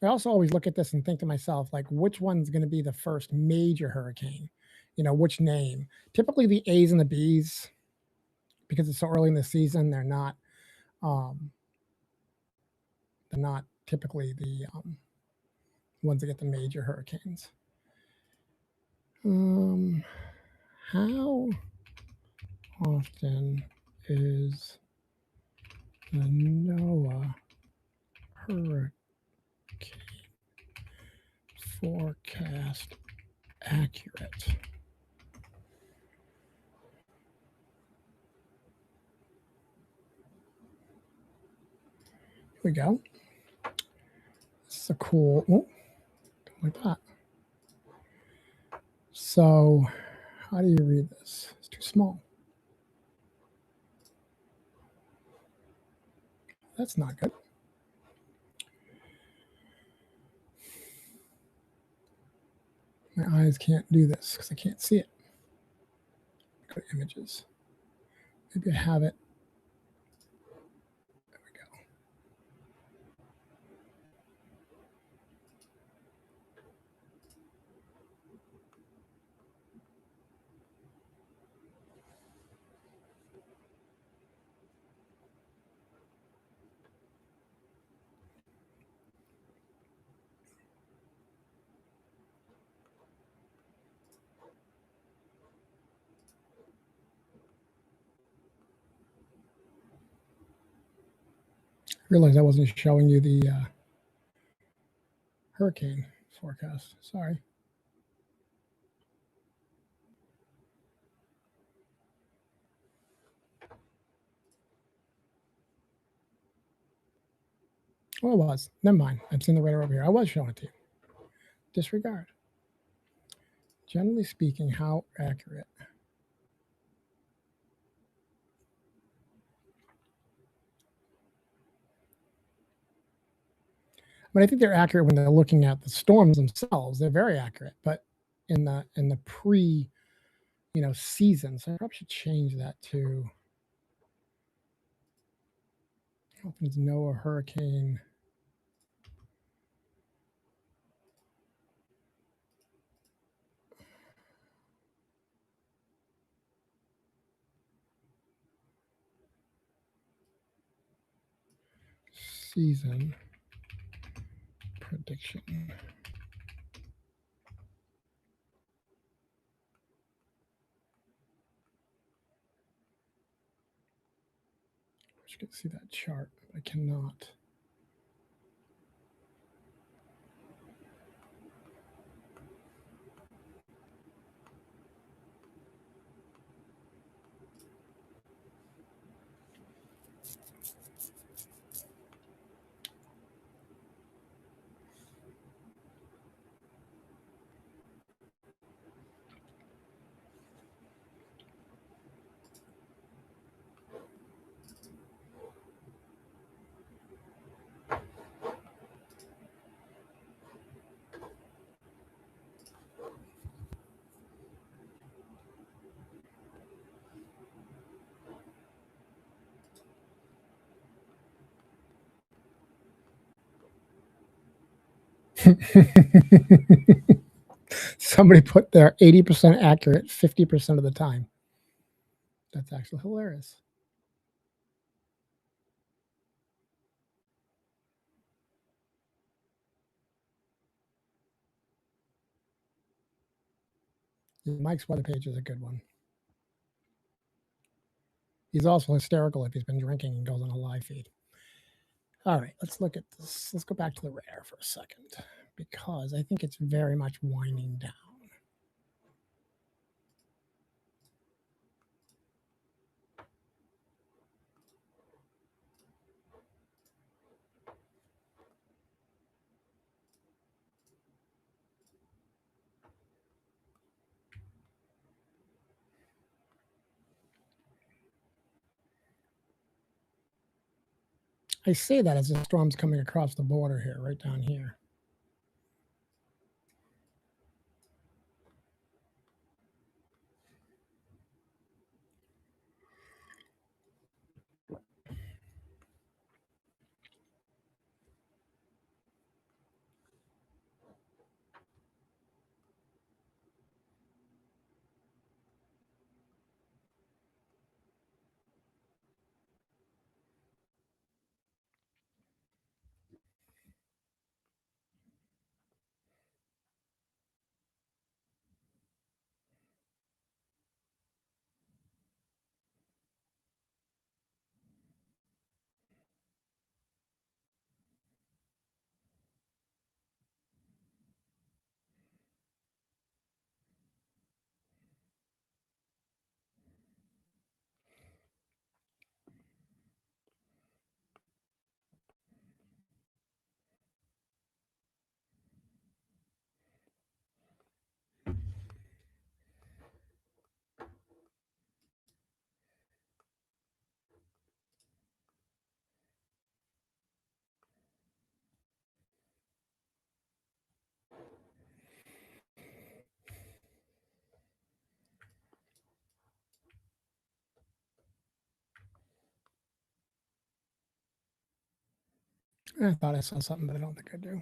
I also always look at this and think to myself, like, which one's going to be the first major hurricane? Which name? Typically the A's and the B's, because it's so early in the season, they're not typically the ones that get the major hurricanes. How often is the NOAA hurricane forecast accurate? Here we go. This is a cool, like that. So how do you read this? It's too small. That's not good. My eyes can't do this because I can't see it. Go to images. Maybe I have it. There we go. Realized I wasn't showing you the hurricane forecast. Sorry. Oh, it was. Never mind. I've seen the radar over here. I was showing it to you. Disregard. Generally speaking, how accurate? But I think they're accurate when they're looking at the storms themselves. They're very accurate. But in the pre, season, so I probably should change that to. Opens NOAA hurricane. Season prediction. I wish I could see that chart, but I cannot. Somebody put there 80% accurate 50% of the time. That's actually hilarious. Mike's weather page is a good one. He's also hysterical if he's been drinking and goes on a live feed. All right, let's look at this. Let's go back to the radar for a second because I think it's very much winding down. I say that as the storm's coming across the border here, right down here. I thought I saw something, but I don't think I do.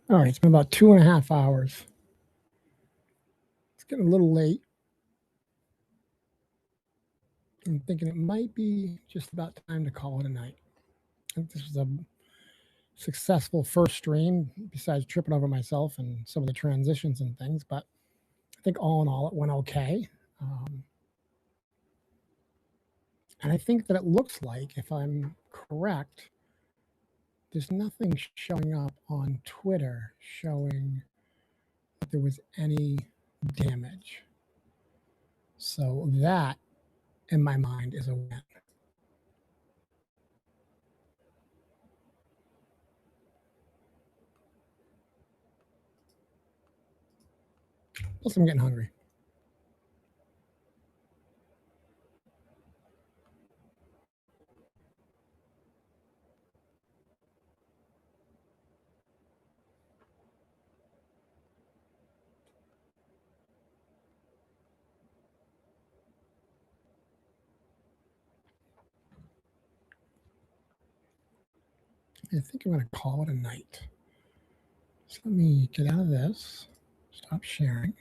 All right, it's been about 2.5 hours. It's getting a little late. I'm thinking it might be just about time to call it a night. I think this was a successful first stream, besides tripping over myself and some of the transitions and things. But I think all in all, it went okay. And I think that it looks like, if I'm correct, there's nothing showing up on Twitter showing that there was any damage. So that, in my mind, is a win. Plus, I'm getting hungry. I think I'm going to call it a night. So let me get out of this, stop sharing.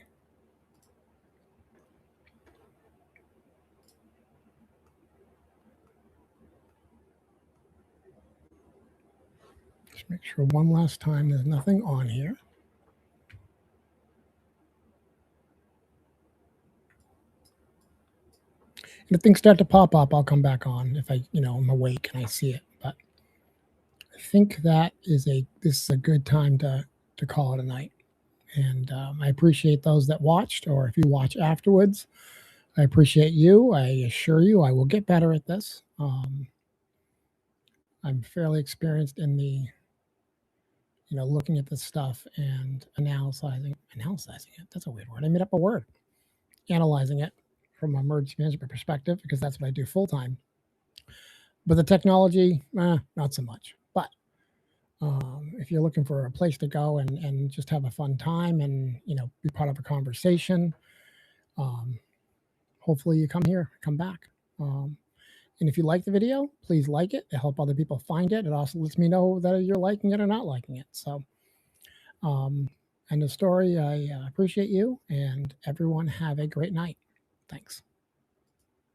Just make sure one last time there's nothing on here. And if things start to pop up, I'll come back on if I'm awake and I see it. But I think that this is a good time to call it a night. And I appreciate those that watched, or if you watch afterwards, I appreciate you. I assure you I will get better at this. I'm fairly experienced in the, looking at this stuff and analyzing it. That's a weird word. I made up a word. Analyzing it from a emergency management perspective, because that's what I do full time. But the technology, not so much. But if you're looking for a place to go and just have a fun time and be part of a conversation, hopefully you come back. And if you like the video, please like it. It helps other people find it. It also lets me know that you're liking it or not liking it. So, end of story. I appreciate you, and everyone have a great night. Thanks.